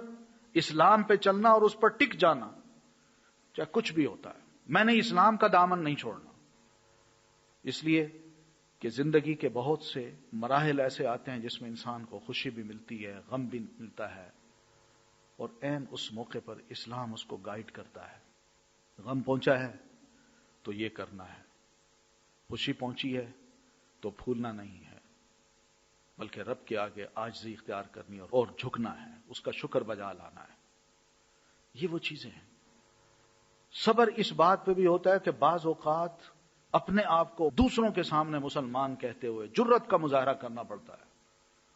اسلام پہ چلنا اور اس پر ٹک جانا، چاہے کچھ بھی ہوتا ہے۔ میں نے اسلام کا دامن نہیں چھوڑنا، اس لیے کہ زندگی کے بہت سے مراحل ایسے آتے ہیں جس میں انسان کو خوشی بھی ملتی ہے، غم بھی ملتا ہے، اور عین اس موقع پر اسلام اس کو گائیڈ کرتا ہے۔ غم پہنچا ہے تو یہ کرنا ہے، خوشی پہنچی ہے تو پھولنا نہیں ہے، بلکہ رب کے آگے عاجزی اختیار کرنی اور جھکنا ہے، اس کا شکر بجا لانا ہے۔ یہ وہ چیزیں ہیں۔ صبر اس بات پہ بھی ہوتا ہے کہ بعض اوقات اپنے آپ کو دوسروں کے سامنے مسلمان کہتے ہوئے جرت کا مظاہرہ کرنا پڑتا ہے،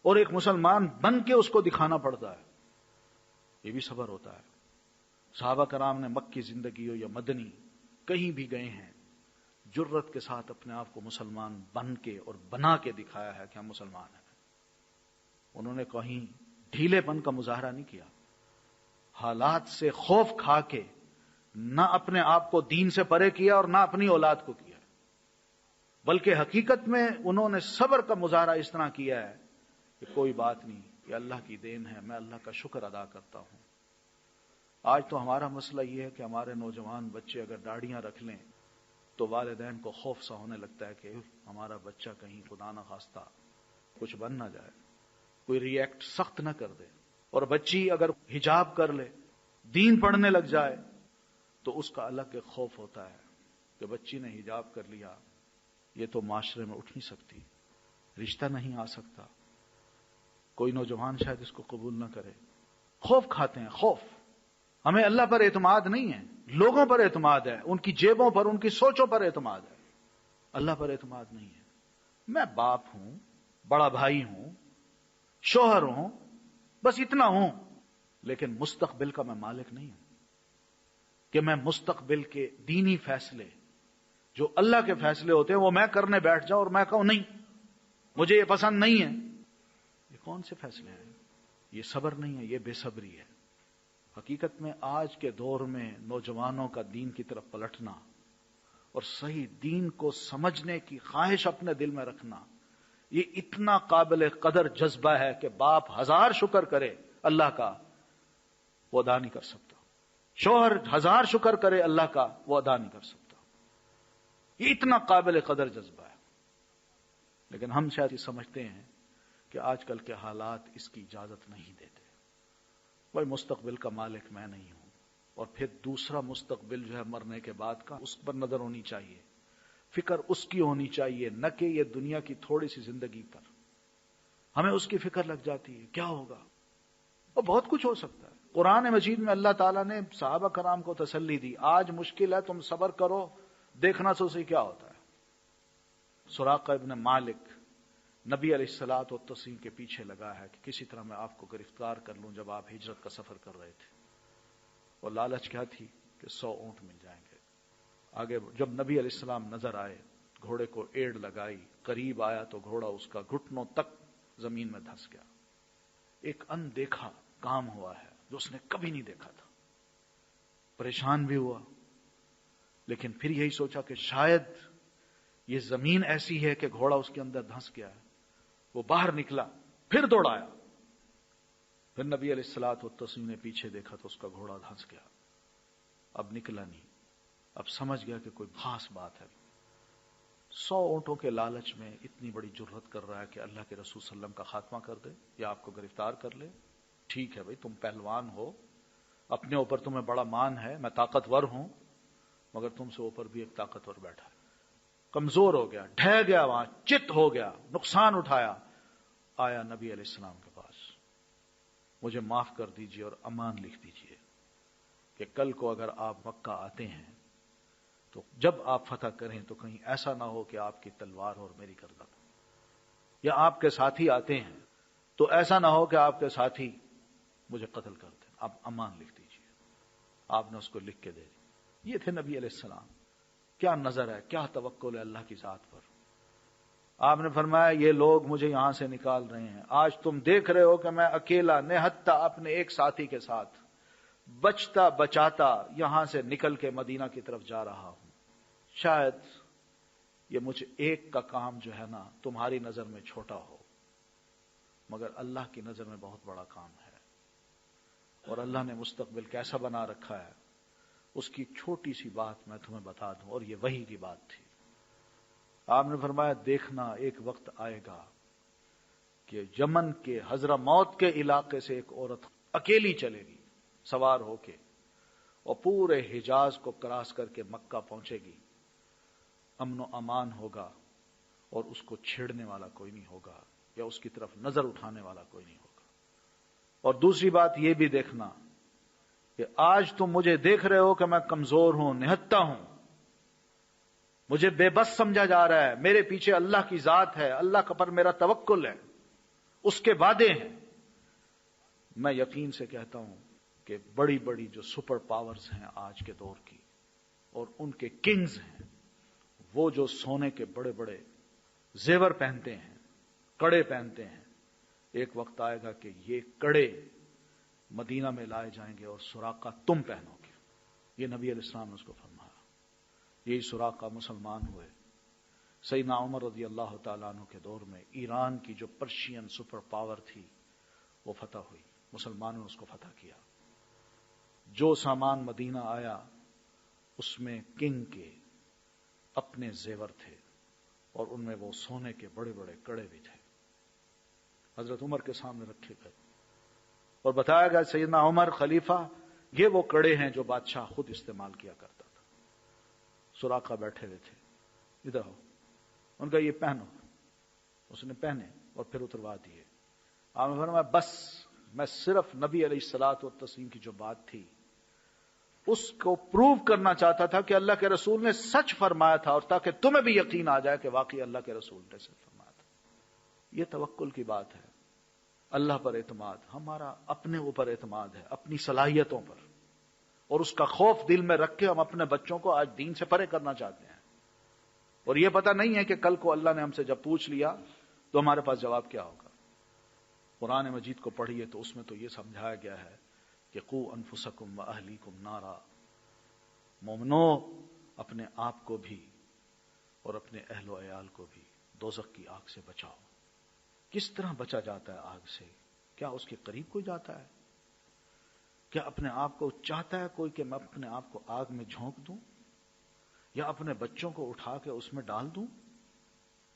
اور ایک مسلمان بن کے اس کو دکھانا پڑتا ہے، یہ بھی صبر ہوتا ہے۔ صحابہ کرام نے مکی زندگی ہو یا مدنی کہیں بھی گئے ہیں، جرت کے ساتھ اپنے آپ کو مسلمان بن کے اور بنا کے دکھایا ہے کہ ہم مسلمان ہیں۔ انہوں نے کہیں ڈھیلے پن کا مظاہرہ نہیں کیا، حالات سے خوف کھا کے نہ اپنے آپ کو دین سے پرے کیا اور نہ اپنی اولاد کو کیا، بلکہ حقیقت میں انہوں نے صبر کا مظاہرہ اس طرح کیا ہے کہ کوئی بات نہیں، یہ اللہ کی دین ہے، میں اللہ کا شکر ادا کرتا ہوں۔ آج تو ہمارا مسئلہ یہ ہے کہ ہمارے نوجوان بچے اگر داڑھیاں رکھ لیں تو والدین کو خوف سا ہونے لگتا ہے کہ ہمارا بچہ کہیں خدا نہ خواستہ کچھ بن نہ جائے، کوئی ری ایکٹ سخت نہ کر دے۔ اور بچی اگر حجاب کر لے، دین پڑھنے لگ جائے، تو اس کا الگ ایک خوف ہوتا ہے کہ بچی نے حجاب کر لیا، یہ تو معاشرے میں اٹھ نہیں سکتی، رشتہ نہیں آ سکتا، کوئی نوجوان شاید اس کو قبول نہ کرے۔ خوف کھاتے ہیں، خوف۔ ہمیں اللہ پر اعتماد نہیں ہے، لوگوں پر اعتماد ہے، ان کی جیبوں پر، ان کی سوچوں پر اعتماد ہے، اللہ پر اعتماد نہیں ہے۔ میں باپ ہوں، بڑا بھائی ہوں، شوہر ہوں، بس اتنا ہوں، لیکن مستقبل کا میں مالک نہیں ہوں کہ میں مستقبل کے دینی فیصلے جو اللہ کے فیصلے ہوتے ہیں وہ میں کرنے بیٹھ جاؤں اور میں کہوں نہیں، مجھے یہ پسند نہیں ہے۔ یہ کون سے فیصلے ہیں؟ یہ صبر نہیں ہے، یہ بے صبری ہے۔ حقیقت میں آج کے دور میں نوجوانوں کا دین کی طرف پلٹنا اور صحیح دین کو سمجھنے کی خواہش اپنے دل میں رکھنا، یہ اتنا قابل قدر جذبہ ہے کہ باپ 1000 شکر کرے اللہ کا، وہ ادا نہیں کر سکتا۔ شوہر 1000 شکر کرے اللہ کا، وہ ادا نہیں کر سکتا۔ یہ اتنا قابل قدر جذبہ ہے، لیکن ہم شاید یہ سمجھتے ہیں کہ آج کل کے حالات اس کی اجازت نہیں دیتے۔ بھائی مستقبل کا مالک میں نہیں ہوں، اور پھر دوسرا مستقبل جو ہے مرنے کے بعد کا، اس پر نظر ہونی چاہیے۔ فکر اس کی ہونی چاہیے، نہ کہ یہ دنیا کی تھوڑی سی زندگی پر ہمیں اس کی فکر لگ جاتی ہے کیا ہوگا، اور بہت کچھ ہو سکتا ہے۔ قرآن مجید میں اللہ تعالیٰ نے صحابہ کرام کو تسلی دی، آج مشکل ہے تم صبر کرو، دیکھنا سوسی کیا ہوتا ہے۔ سراقہ ابن مالک نبی علیہ الصلوۃ والتسلیم کے پیچھے لگا ہے کہ کسی طرح میں آپ کو گرفتار کر لوں جب آپ ہجرت کا سفر کر رہے تھے، اور لالچ کیا تھی کہ 100 اونٹ مل جائیں گے۔ آگے جب نبی علیہ السلام نظر آئے، گھوڑے کو ایڑ لگائی، قریب آیا تو گھوڑا اس کا گھٹنوں تک زمین میں دھس گیا۔ ایک اندیکھا کام ہوا ہے جو اس نے کبھی نہیں دیکھا تھا، پریشان بھی ہوا، لیکن پھر یہی سوچا کہ شاید یہ زمین ایسی ہے کہ گھوڑا اس کے اندر دھنس گیا ہے۔ وہ باہر نکلا، پھر دوڑایا، پھر نبی علیہ الصلوۃ والتسلیم نے پیچھے دیکھا تو اس کا گھوڑا دھنس گیا، اب نکلا نہیں، اب سمجھ گیا کہ کوئی خاص بات ہے۔ 100 اونٹوں کے لالچ میں اتنی بڑی جرت کر رہا ہے کہ اللہ کے رسول صلی اللہ علیہ وسلم کا خاتمہ کر دے یا آپ کو گرفتار کر لے۔ ٹھیک ہے بھائی، تم پہلوان ہو، اپنے اوپر تمہیں بڑا مان ہے، میں طاقتور ہوں، مگر تم سے اوپر بھی ایک طاقتور بیٹھا ہے۔ کمزور ہو گیا، ڈھہ گیا، وہاں چت ہو گیا، نقصان اٹھایا، آیا نبی علیہ السلام کے پاس، مجھے معاف کر دیجئے اور امان لکھ دیجئے کہ کل کو اگر آپ مکہ آتے ہیں تو جب آپ فتح کریں تو کہیں ایسا نہ ہو کہ آپ کی تلوار اور میری گردن، یا آپ کے ساتھی آتے ہیں تو ایسا نہ ہو کہ آپ کے ساتھی مجھے قتل کر دیں، آپ امان لکھ دیجئے۔ آپ نے اس کو لکھ کے دے دی۔ یہ تھے نبی علیہ السلام، کیا نظر ہے، کیا توکل ہے اللہ کی ذات پر۔ آپ نے فرمایا یہ لوگ مجھے یہاں سے نکال رہے ہیں، آج تم دیکھ رہے ہو کہ میں اکیلا نہتا اپنے ایک ساتھی کے ساتھ بچتا بچاتا یہاں سے نکل کے مدینہ کی طرف جا رہا ہوں۔ شاید یہ مجھ ایک کا کام جو ہے نا تمہاری نظر میں چھوٹا ہو، مگر اللہ کی نظر میں بہت بڑا کام ہے، اور اللہ نے مستقبل کیسا بنا رکھا ہے اس کی چھوٹی سی بات میں تمہیں بتا دوں، اور یہ وحی کی بات تھی۔ آپ نے فرمایا دیکھنا ایک وقت آئے گا کہ یمن کے حضرموت کے علاقے سے ایک عورت اکیلی چلے گی سوار ہو کے، اور پورے حجاز کو کراس کر کے مکہ پہنچے گی، امن و امان ہوگا، اور اس کو چھیڑنے والا کوئی نہیں ہوگا یا اس کی طرف نظر اٹھانے والا کوئی نہیں ہوگا۔ اور دوسری بات یہ بھی دیکھنا کہ آج تم مجھے دیکھ رہے ہو کہ میں کمزور ہوں، نہتا ہوں، مجھے بے بس سمجھا جا رہا ہے، میرے پیچھے اللہ کی ذات ہے، اللہ کا پر میرا توکل ہے، اس کے وعدے ہیں۔ میں یقین سے کہتا ہوں کہ بڑی بڑی جو سپر پاورز ہیں آج کے دور کی، اور ان کے کنگز ہیں، وہ جو سونے کے بڑے بڑے زیور پہنتے ہیں، کڑے پہنتے ہیں، ایک وقت آئے گا کہ یہ کڑے مدینہ میں لائے جائیں گے اور سراقہ تم پہنو گے۔ یہ نبی علیہ السلام نے اس کو فرمایا۔ یہی سراقہ مسلمان ہوئے۔ سیدنا عمر رضی اللہ تعالیٰ عنہ کے دور میں ایران کی جو پرشین سپر پاور تھی وہ فتح ہوئی، مسلمانوں نے اس کو فتح کیا۔ جو سامان مدینہ آیا اس میں کنگ کے اپنے زیور تھے، اور ان میں وہ سونے کے بڑے بڑے کڑے بھی تھے، حضرت عمر کے سامنے رکھے گئے، اور بتایا گیا سیدنا عمر خلیفہ یہ وہ کڑے ہیں جو بادشاہ خود استعمال کیا کرتا تھا۔ سراقہ بیٹھے ہوئے تھے، ادھر ہو، ان کا یہ پہنو، اس نے پہنے اور پھر اتروا دیے۔ آپ نے فرمایا بس میں صرف نبی علیہ الصلوۃ والتسلیم کی جو بات تھی اس کو پروو کرنا چاہتا تھا کہ اللہ کے رسول نے سچ فرمایا تھا، اور تاکہ تمہیں بھی یقین آ جائے کہ واقعی اللہ کے رسول نے سچ فرمایا تھا۔ یہ توکل کی بات ہے، اللہ پر اعتماد، ہمارا اپنے اوپر اعتماد ہے، اپنی صلاحیتوں پر، اور اس کا خوف دل میں رکھ کے ہم اپنے بچوں کو آج دین سے پرے کرنا چاہتے ہیں، اور یہ پتہ نہیں ہے کہ کل کو اللہ نے ہم سے جب پوچھ لیا تو ہمارے پاس جواب کیا ہوگا۔ قرآن مجید کو پڑھیے تو اس میں تو یہ سمجھایا گیا ہے کہ قو انفسکم و اہلیکم نارا، مومنو اپنے آپ کو بھی اور اپنے اہل و عیال کو بھی دوزخ کی آگ سے بچاؤ۔ کس طرح بچا جاتا ہے آگ سے؟ کیا اس کے قریب کوئی جاتا ہے؟ کیا اپنے آپ کو چاہتا ہے کوئی کہ میں اپنے آپ کو آگ میں جھونک دوں یا اپنے بچوں کو اٹھا کے اس میں ڈال دوں؟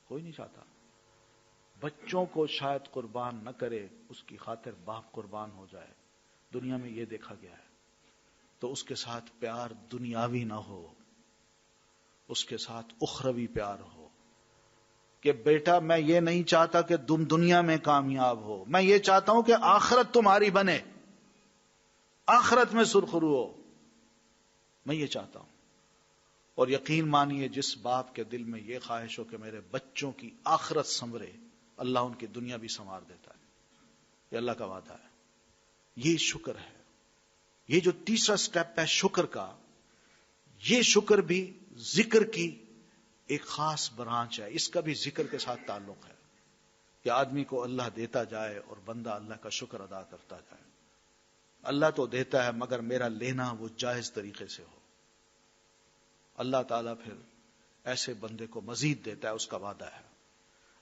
کوئی نہیں چاہتا۔ بچوں کو شاید قربان نہ کرے، اس کی خاطر باپ قربان ہو جائے، دنیا میں یہ دیکھا گیا ہے، تو اس کے ساتھ پیار دنیاوی نہ ہو، اس کے ساتھ اخروی پیار ہو کہ بیٹا میں یہ نہیں چاہتا کہ تم دنیا میں کامیاب ہو، میں یہ چاہتا ہوں کہ آخرت تمہاری بنے، آخرت میں سرخرو ہو، میں یہ چاہتا ہوں۔ اور یقین مانیے جس باپ کے دل میں یہ خواہش ہو کہ میرے بچوں کی آخرت سنورے، اللہ ان کی دنیا بھی سنوار دیتا ہے، یہ اللہ کا وعدہ ہے۔ یہ شکر ہے، یہ جو تیسرا سٹیپ ہے شکر کا، یہ شکر بھی ذکر کی ایک خاص برانچ ہے، اس کا بھی ذکر کے ساتھ تعلق ہے کہ آدمی کو اللہ دیتا جائے اور بندہ اللہ کا شکر ادا کرتا جائے۔ اللہ تو دیتا ہے مگر میرا لینا وہ جائز طریقے سے ہو۔ اللہ تعالیٰ پھر ایسے بندے کو مزید دیتا ہے، اس کا وعدہ ہے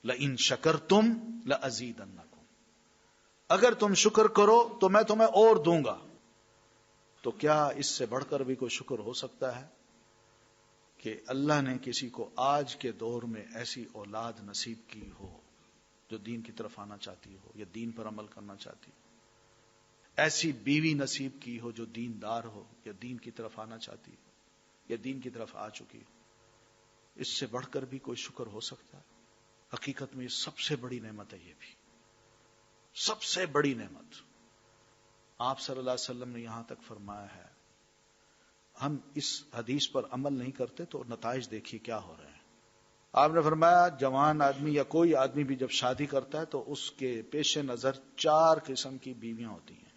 لَإِن شَكَرْتُمْ لَأَزِيدَنَّكُمْ، اگر تم شکر کرو تو میں تمہیں اور دوں گا۔ تو کیا اس سے بڑھ کر بھی کوئی شکر ہو سکتا ہے کہ اللہ نے کسی کو آج کے دور میں ایسی اولاد نصیب کی ہو جو دین کی طرف آنا چاہتی ہو یا دین پر عمل کرنا چاہتی ہو، ایسی بیوی نصیب کی ہو جو دیندار ہو یا دین کی طرف آنا چاہتی ہو یا دین کی طرف آ چکی ہو، اس سے بڑھ کر بھی کوئی شکر ہو سکتا ہے؟ حقیقت میں یہ سب سے بڑی نعمت ہے، یہ بھی سب سے بڑی نعمت۔ آپ صلی اللہ علیہ وسلم نے یہاں تک فرمایا ہے، ہم اس حدیث پر عمل نہیں کرتے تو نتائج دیکھیے کیا ہو رہے ہیں۔ آپ نے فرمایا جوان آدمی یا کوئی آدمی بھی جب شادی کرتا ہے تو اس کے پیش نظر 4 قسم کی بیویاں ہوتی ہیں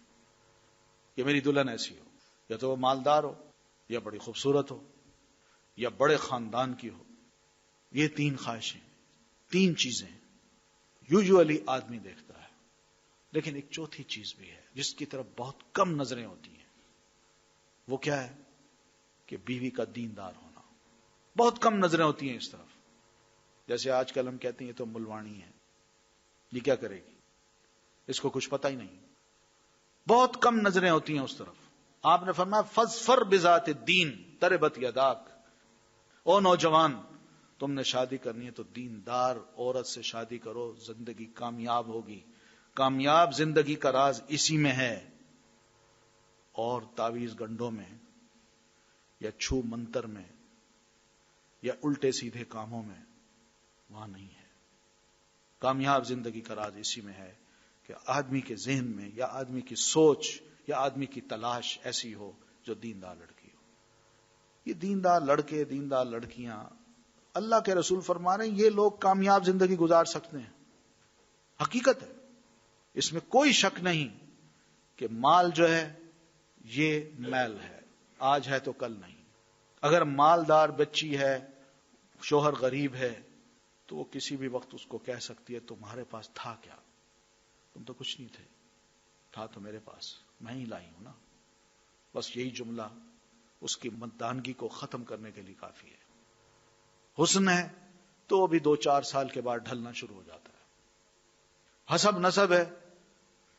کہ میری دلہن ایسی ہو، یا تو وہ مالدار ہو، یا بڑی خوبصورت ہو، یا بڑے خاندان کی ہو۔ یہ 3 خواہشیں، 3 چیزیں یوزولی آدمی دیکھتا ہے، لیکن ایک چوتھی چیز بھی ہے جس کی طرف بہت کم نظریں ہوتی ہیں۔ وہ کیا ہے؟ کہ بیوی کا دیندار ہونا۔ بہت کم نظریں ہوتی ہیں اس طرف۔ جیسے آج کل ہم کہتے ہیں یہ تو ملوانی ہے، یہ کیا کرے گی، اس کو کچھ پتہ ہی نہیں۔ بہت کم نظریں ہوتی ہیں اس طرف۔ آپ نے فرمایا فَاظْفَرْ بِذَاتِ الدِّينِ تَرِبَتْ يَدَاكَ، او نوجوان تم نے شادی کرنی ہے تو دیندار عورت سے شادی کرو، زندگی کامیاب ہوگی۔ کامیاب زندگی کا راز اسی میں ہے، اور تعویذ گنڈوں میں یا چھو منتر میں یا الٹے سیدھے کاموں میں وہاں نہیں ہے۔ کامیاب زندگی کا راز اسی میں ہے کہ آدمی کے ذہن میں یا آدمی کی سوچ یا آدمی کی تلاش ایسی ہو جو دیندار لڑکی ہو۔ یہ دیندار لڑکے، دیندار لڑکیاں، اللہ کے رسول فرما رہے ہیں یہ لوگ کامیاب زندگی گزار سکتے ہیں۔ حقیقت ہے، اس میں کوئی شک نہیں کہ مال جو ہے یہ میل ہے، آج ہے تو کل نہیں۔ اگر مالدار بچی ہے، شوہر غریب ہے، تو وہ کسی بھی وقت اس کو کہہ سکتی ہے تمہارے پاس تھا کیا، تم تو کچھ نہیں تھے، تھا تو میرے پاس، میں ہی لائی ہوں نا۔ بس یہی جملہ اس کی مردانگی کو ختم کرنے کے لیے کافی ہے۔ حسن ہے تو وہ بھی 2-4 سال کے بعد ڈھلنا شروع ہو جاتا ہے۔ حسب نسب ہے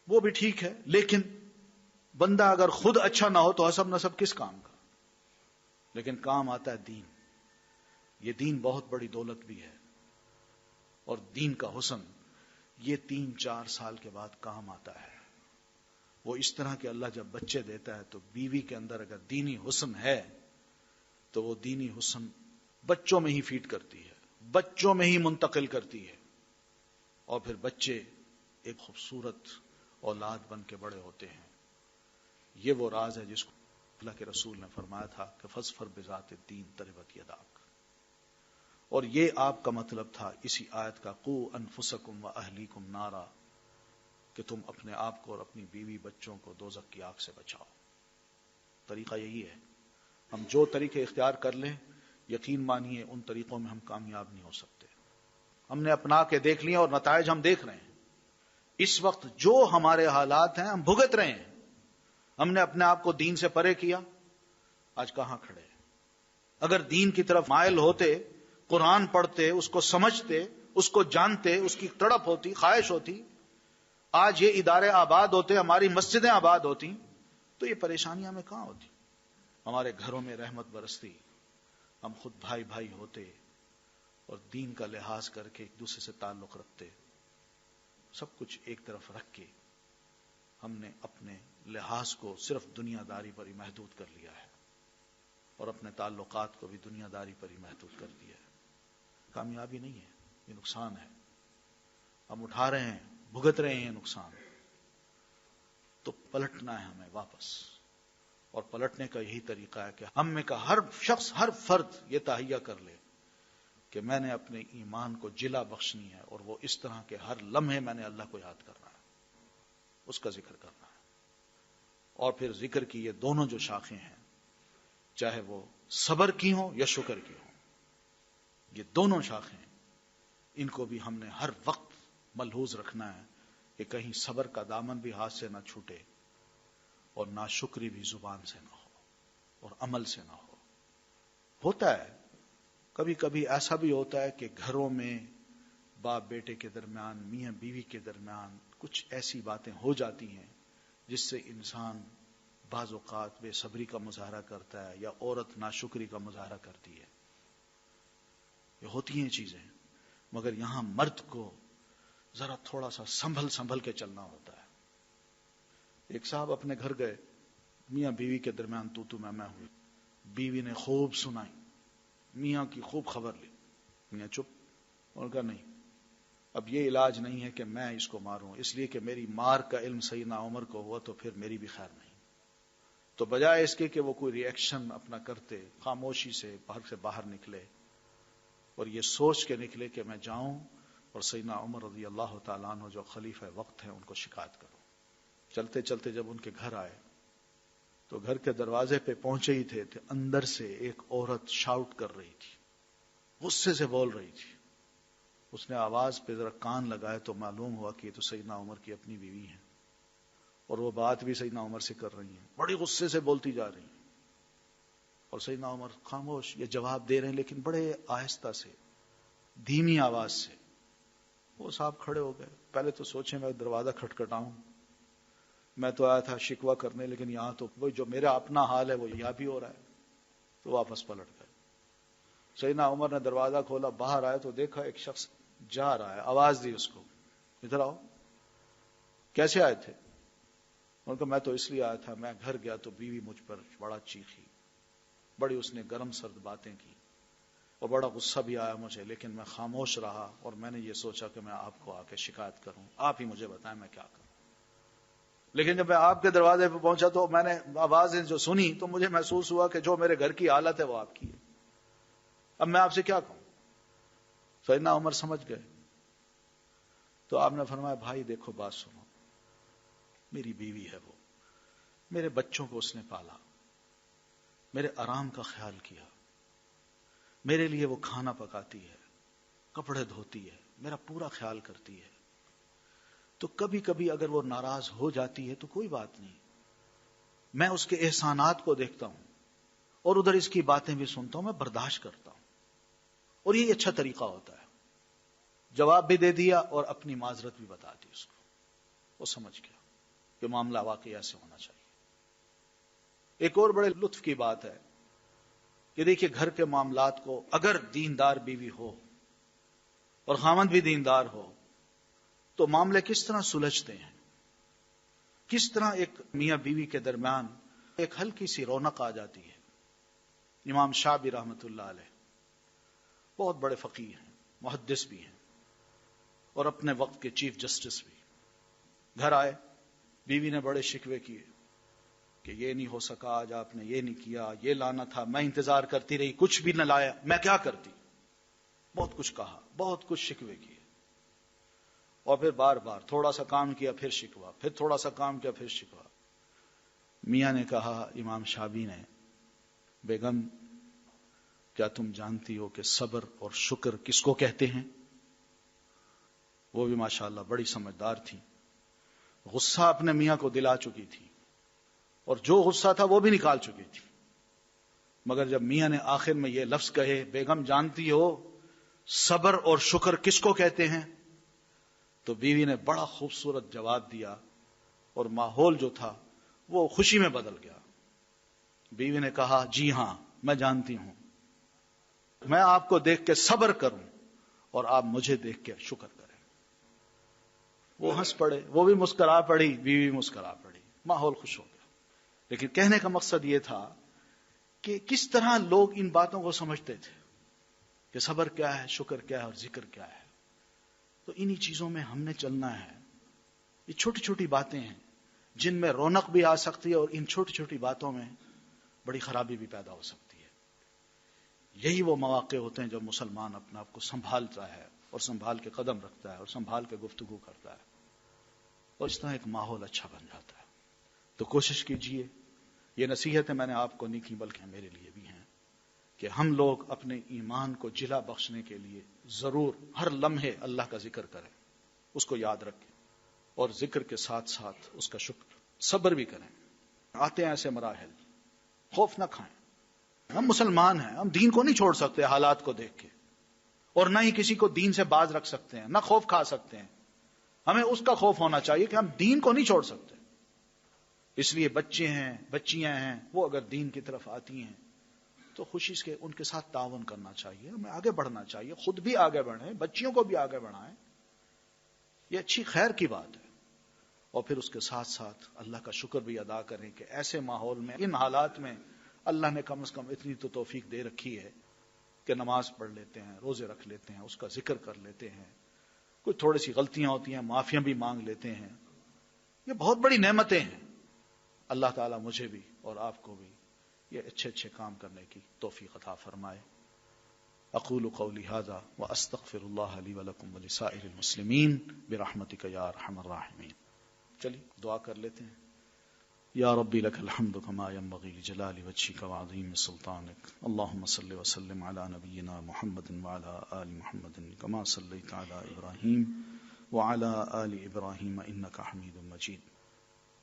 وہ بھی ٹھیک ہے، لیکن بندہ اگر خود اچھا نہ ہو تو حسب نسب کس کام کا؟ لیکن کام آتا ہے دین۔ یہ دین بہت بڑی دولت بھی ہے، اور دین کا حسن یہ 3-4 سال کے بعد کام آتا ہے۔ وہ اس طرح کہ اللہ جب بچے دیتا ہے تو بیوی کے اندر اگر دینی حسن ہے تو وہ دینی حسن بچوں میں ہی فیڈ کرتی ہے، بچوں میں ہی منتقل کرتی ہے، اور پھر بچے ایک خوبصورت اولاد بن کے بڑے ہوتے ہیں۔ یہ وہ راز ہے جس کو اللہ کے رسول نے فرمایا تھا کہ فَاظْفَرْ بِذَاتِ الدِّينِ تَرِبَتْ يَدَاكَ، اور یہ آپ کا مطلب تھا اسی آیت کا قُوا أَنفُسَكُمْ وَأَهْلِيكُمْ نَارًا، کہ تم اپنے آپ کو اور اپنی بیوی بچوں کو دوزخ کی آگ سے بچاؤ۔ طریقہ یہی ہے، ہم جو طریقے اختیار کر لیں یقین مانیے ان طریقوں میں ہم کامیاب نہیں ہو سکتے۔ ہم نے اپنا کے دیکھ لیا اور نتائج ہم دیکھ رہے ہیں۔ اس وقت جو ہمارے حالات ہیں ہم بھگت رہے ہیں۔ ہم نے اپنے آپ کو دین سے پرے کیا، آج کہاں کھڑے ہیں؟ اگر دین کی طرف مائل ہوتے، قرآن پڑھتے، اس کو سمجھتے، اس کو جانتے، اس کی تڑپ ہوتی، خواہش ہوتی، آج یہ ادارے آباد ہوتے، ہماری مسجدیں آباد ہوتی، تو یہ پریشانیاں ہمیں کہاں ہوتی؟ ہمارے گھروں میں رحمت برستی، ہم خود بھائی بھائی ہوتے اور دین کا لحاظ کر کے ایک دوسرے سے تعلق رکھتے۔ سب کچھ ایک طرف رکھ کے ہم نے اپنے لحاظ کو صرف دنیا داری پر ہی محدود کر لیا ہے۔ اور اپنے تعلقات کو بھی دنیا داری پر ہی محدود کر دیا ہے. کامیابی نہیں ہے، یہ نقصان ہے. ہم اٹھا رہے ہیں، بھگت رہے ہیں نقصان. تو پلٹنا ہے ہمیں واپس، اور پلٹنے کا یہی طریقہ ہے کہ ہم میں کا ہر شخص، ہر فرد یہ تہیہ کر لے کہ میں نے اپنے ایمان کو جلا بخشنی ہے، اور وہ اس طرح کہ ہر لمحے میں نے اللہ کو یاد کرنا ہے، اس کا ذکر کرنا ہے. اور پھر ذکر کی یہ دونوں جو شاخیں ہیں، چاہے وہ صبر کی ہوں یا شکر کی ہوں، یہ دونوں شاخیں ان کو بھی ہم نے ہر وقت ملحوظ رکھنا ہے کہ کہیں صبر کا دامن بھی ہاتھ سے نہ چھوٹے، اور ناشکری بھی زبان سے نہ ہو، اور عمل سے نہ ہو. ہوتا ہے کبھی کبھی ایسا بھی ہوتا ہے کہ گھروں میں باپ بیٹے کے درمیان، میاں بیوی کے درمیان کچھ ایسی باتیں ہو جاتی ہیں جس سے انسان بعض اوقات بے صبری کا مظاہرہ کرتا ہے، یا عورت ناشکری کا مظاہرہ کرتی ہے. یہ ہوتی ہیں چیزیں، مگر یہاں مرد کو ذرا تھوڑا سا سنبھل کے چلنا ہوتا ہے. ایک صاحب اپنے گھر گئے، میاں بیوی کے درمیان تو میں ہوئی. بیوی نے خوب سنائی، میاں کی خوب خبر لی. میاں چپ، اور کہا نہیں، اب یہ علاج نہیں ہے کہ میں اس کو ماروں، اس لیے کہ میری مار کا علم سیدنا عمر کو ہوا تو پھر میری بھی خیر نہیں. تو بجائے اس کے کہ وہ کوئی ری ایکشن اپنا کرتے، خاموشی سے باہر نکلے، اور یہ سوچ کے نکلے کہ میں جاؤں اور سیدنا عمر رضی اللہ تعالیٰ عنہ جو خلیفہ وقت ہیں ان کو شکایت کروں. چلتے چلتے جب ان کے گھر آئے تو گھر کے دروازے پہ پہنچے ہی تھے کہ اندر سے ایک عورت شاؤٹ کر رہی تھی، غصے سے بول رہی تھی. اس نے آواز پہ ذرا کان لگائے تو معلوم ہوا کہ یہ تو سیدنا عمر کی اپنی بیوی ہیں، اور وہ بات بھی سیدنا عمر سے کر رہی ہیں، بڑی غصے سے بولتی جا رہی ہیں. اور سیدنا عمر خاموش، یہ جواب دے رہے ہیں لیکن بڑے آہستہ سے، دھیمی آواز سے. وہ صاحب کھڑے ہو گئے. پہلے تو سوچیں میں دروازہ کھٹکھٹاؤں، میں تو آیا تھا شکوہ کرنے، لیکن یہاں تو وہ جو میرا اپنا حال ہے وہ یہاں بھی ہو رہا ہے. تو واپس پلٹ گئے. سیدنا عمر نے دروازہ کھولا، باہر آئے تو دیکھا ایک شخص جا رہا ہے. آواز دی اس کو، ادھر آؤ. کیسے آئے تھے؟ ان کو میں تو اس لیے آیا تھا، میں گھر گیا تو بیوی مجھ پر بڑا چیخی، بڑی اس نے گرم سرد باتیں کی، اور بڑا غصہ بھی آیا مجھے، لیکن میں خاموش رہا، اور میں نے یہ سوچا کہ میں آپ کو آ کے شکایت کروں، آپ ہی مجھے بتائیں میں کیا کروں. لیکن جب میں آپ کے دروازے پہ پہنچا تو میں نے آوازیں جو سنی تو مجھے محسوس ہوا کہ جو میرے گھر کی حالت ہے وہ آپ کی ہے. اب میں آپ سے کیا کہوں؟ سیدنا عمر سمجھ گئے. تو آپ نے فرمایا بھائی دیکھو بات سنو، میری بیوی ہے، وہ میرے بچوں کو اس نے پالا، میرے آرام کا خیال کیا، میرے لیے وہ کھانا پکاتی ہے، کپڑے دھوتی ہے، میرا پورا خیال کرتی ہے. تو کبھی کبھی اگر وہ ناراض ہو جاتی ہے تو کوئی بات نہیں، میں اس کے احسانات کو دیکھتا ہوں اور ادھر اس کی باتیں بھی سنتا ہوں، میں برداشت کرتا ہوں. اور یہ اچھا طریقہ ہوتا ہے. جواب بھی دے دیا اور اپنی معذرت بھی بتا دی اس کو. وہ سمجھ گیا کہ معاملہ واقعی ایسے ہونا چاہیے. ایک اور بڑے لطف کی بات ہے کہ دیکھیے گھر کے معاملات کو اگر دیندار بیوی ہو اور خامند بھی دیندار ہو تو معاملے کس طرح سلجھتے ہیں، کس طرح ایک میاں بیوی کے درمیان ایک ہلکی سی رونق آ جاتی ہے. امام شافعی رحمۃ اللہ علیہ بہت بڑے فقیہ ہیں، محدث بھی ہیں، اور اپنے وقت کے چیف جسٹس بھی. گھر آئے، بیوی نے بڑے شکوے کیے کہ یہ نہیں ہو سکا، آج آپ نے یہ نہیں کیا، یہ لانا تھا، میں انتظار کرتی رہی، کچھ بھی نہ لایا، میں کیا کرتی. بہت کچھ کہا، بہت کچھ شکوے کیے، اور پھر بار بار تھوڑا سا کام کیا پھر شکوا، پھر تھوڑا سا کام کیا پھر شکوا. میاں نے کہا، امام شافعی نے، بیگم کیا تم جانتی ہو کہ صبر اور شکر کس کو کہتے ہیں؟ وہ بھی ماشاءاللہ بڑی سمجھدار تھی، غصہ اپنے میاں کو دلا چکی تھی اور جو غصہ تھا وہ بھی نکال چکی تھی. مگر جب میاں نے آخر میں یہ لفظ کہے، بیگم جانتی ہو صبر اور شکر کس کو کہتے ہیں، تو بیوی نے بڑا خوبصورت جواب دیا، اور ماحول جو تھا وہ خوشی میں بدل گیا. بیوی نے کہا، جی ہاں میں جانتی ہوں، میں آپ کو دیکھ کے صبر کروں اور آپ مجھے دیکھ کے شکر کریں. وہ ہنس پڑے، وہ بھی مسکرا پڑی، بیوی مسکرا پڑی، ماحول خوش ہو گیا. لیکن کہنے کا مقصد یہ تھا کہ کس طرح لوگ ان باتوں کو سمجھتے تھے کہ صبر کیا ہے، شکر کیا ہے اور ذکر کیا ہے. تو انہی چیزوں میں ہم نے چلنا ہے. یہ چھوٹی چھوٹی باتیں ہیں جن میں رونق بھی آ سکتی ہے اور ان چھوٹی چھوٹی باتوں میں بڑی خرابی بھی پیدا ہو سکتی ہے. یہی وہ مواقع ہوتے ہیں جب مسلمان اپنے آپ کو سنبھالتا ہے اور سنبھال کے قدم رکھتا ہے اور سنبھال کے گفتگو کرتا ہے اور اس طرح ایک ماحول اچھا بن جاتا ہے. تو کوشش کیجئے، یہ نصیحتیں میں نے آپ کو نہیں کی بلکہ میرے لیے بھی ہیں، کہ ہم لوگ اپنے ایمان کو جلا بخشنے کے لیے ضرور ہر لمحے اللہ کا ذکر کریں، اس کو یاد رکھیں، اور ذکر کے ساتھ ساتھ اس کا شکر صبر بھی کریں. آتے ہیں ایسے مراحل، خوف نہ کھائیں. ہم مسلمان ہیں، ہم دین کو نہیں چھوڑ سکتے حالات کو دیکھ کے، اور نہ ہی کسی کو دین سے باز رکھ سکتے ہیں، نہ خوف کھا سکتے ہیں. ہمیں اس کا خوف ہونا چاہیے کہ ہم دین کو نہیں چھوڑ سکتے. اس لیے بچے ہیں، بچیاں ہیں، وہ اگر دین کی طرف آتی ہیں تو خوشی سے ان کے ساتھ تعاون کرنا چاہیے، ہمیں آگے بڑھنا چاہیے، خود بھی آگے بڑھیں، بچیوں کو بھی آگے بڑھائیں. یہ اچھی خیر کی بات ہے. اور پھر اس کے ساتھ ساتھ اللہ کا شکر بھی ادا کریں کہ ایسے ماحول میں، ان حالات میں اللہ نے کم از کم اتنی تو توفیق دے رکھی ہے کہ نماز پڑھ لیتے ہیں، روزے رکھ لیتے ہیں، اس کا ذکر کر لیتے ہیں. کچھ تھوڑی سی غلطیاں ہوتی ہیں، معافیاں بھی مانگ لیتے ہیں. یہ بہت بڑی نعمتیں ہیں. اللہ تعالیٰ مجھے بھی اور آپ کو بھی یہ اچھے اچھے کام کرنے کی توفیق عطا فرمائے. اقول قولی ھذا واستغفر اللہ لی ولکم ولسائر المسلمین برحمتک یا ارحم الراحمین. چلیے دعا کر لیتے ہیں. یا ربی لک الحمد کما ینبغی لجلال وجہک وعظیم سلطانک. اللہم صل وسلم علی نبینا محمد وعلی آل محمد کما صلیت علی ابراہیم وعلی آل ابراہیم انک حمید مجید.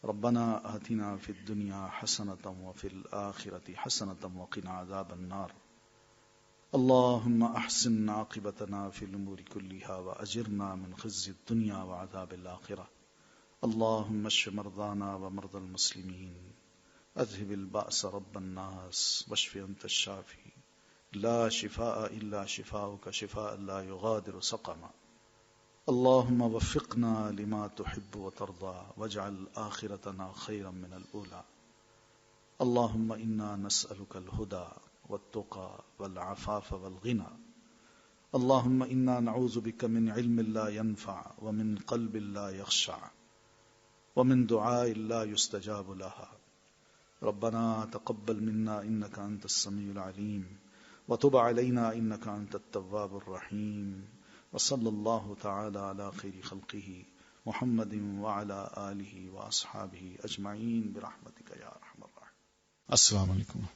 ربنا آتنا فی الدنیا حسنۃ وفی الآخرۃ حسنۃ وقنا عذاب النار. اللهم احسن عاقبتنا في الامور كلها واجرنا من خزي الدنيا وعذاب الاخره. اللهم اشف مرضانا ومرضى المسلمين، اذهب البأس رب الناس واشف انت الشافي لا شفاء الا شفاؤك شفاء لا يغادر سقما. اللهم وفقنا لما تحب وترضى واجعل آخرتنا خيرا من الأولى. اللهم إنا نسألك الهدى والتقى والعفاف والغنى. اللهم إنا نعوذ بك من علم لا ينفع ومن قلب لا يخشع ومن دعاء لا يستجاب لها. ربنا تقبل منا إنك أنت السميع العليم وتب علينا إنك أنت التواب الرحيم. وصلى الله تعالى على خير خلقه محمد وعلى آله وأصحابه أجمعين برحمتك يا أرحم الراحمين. السلام علیکم.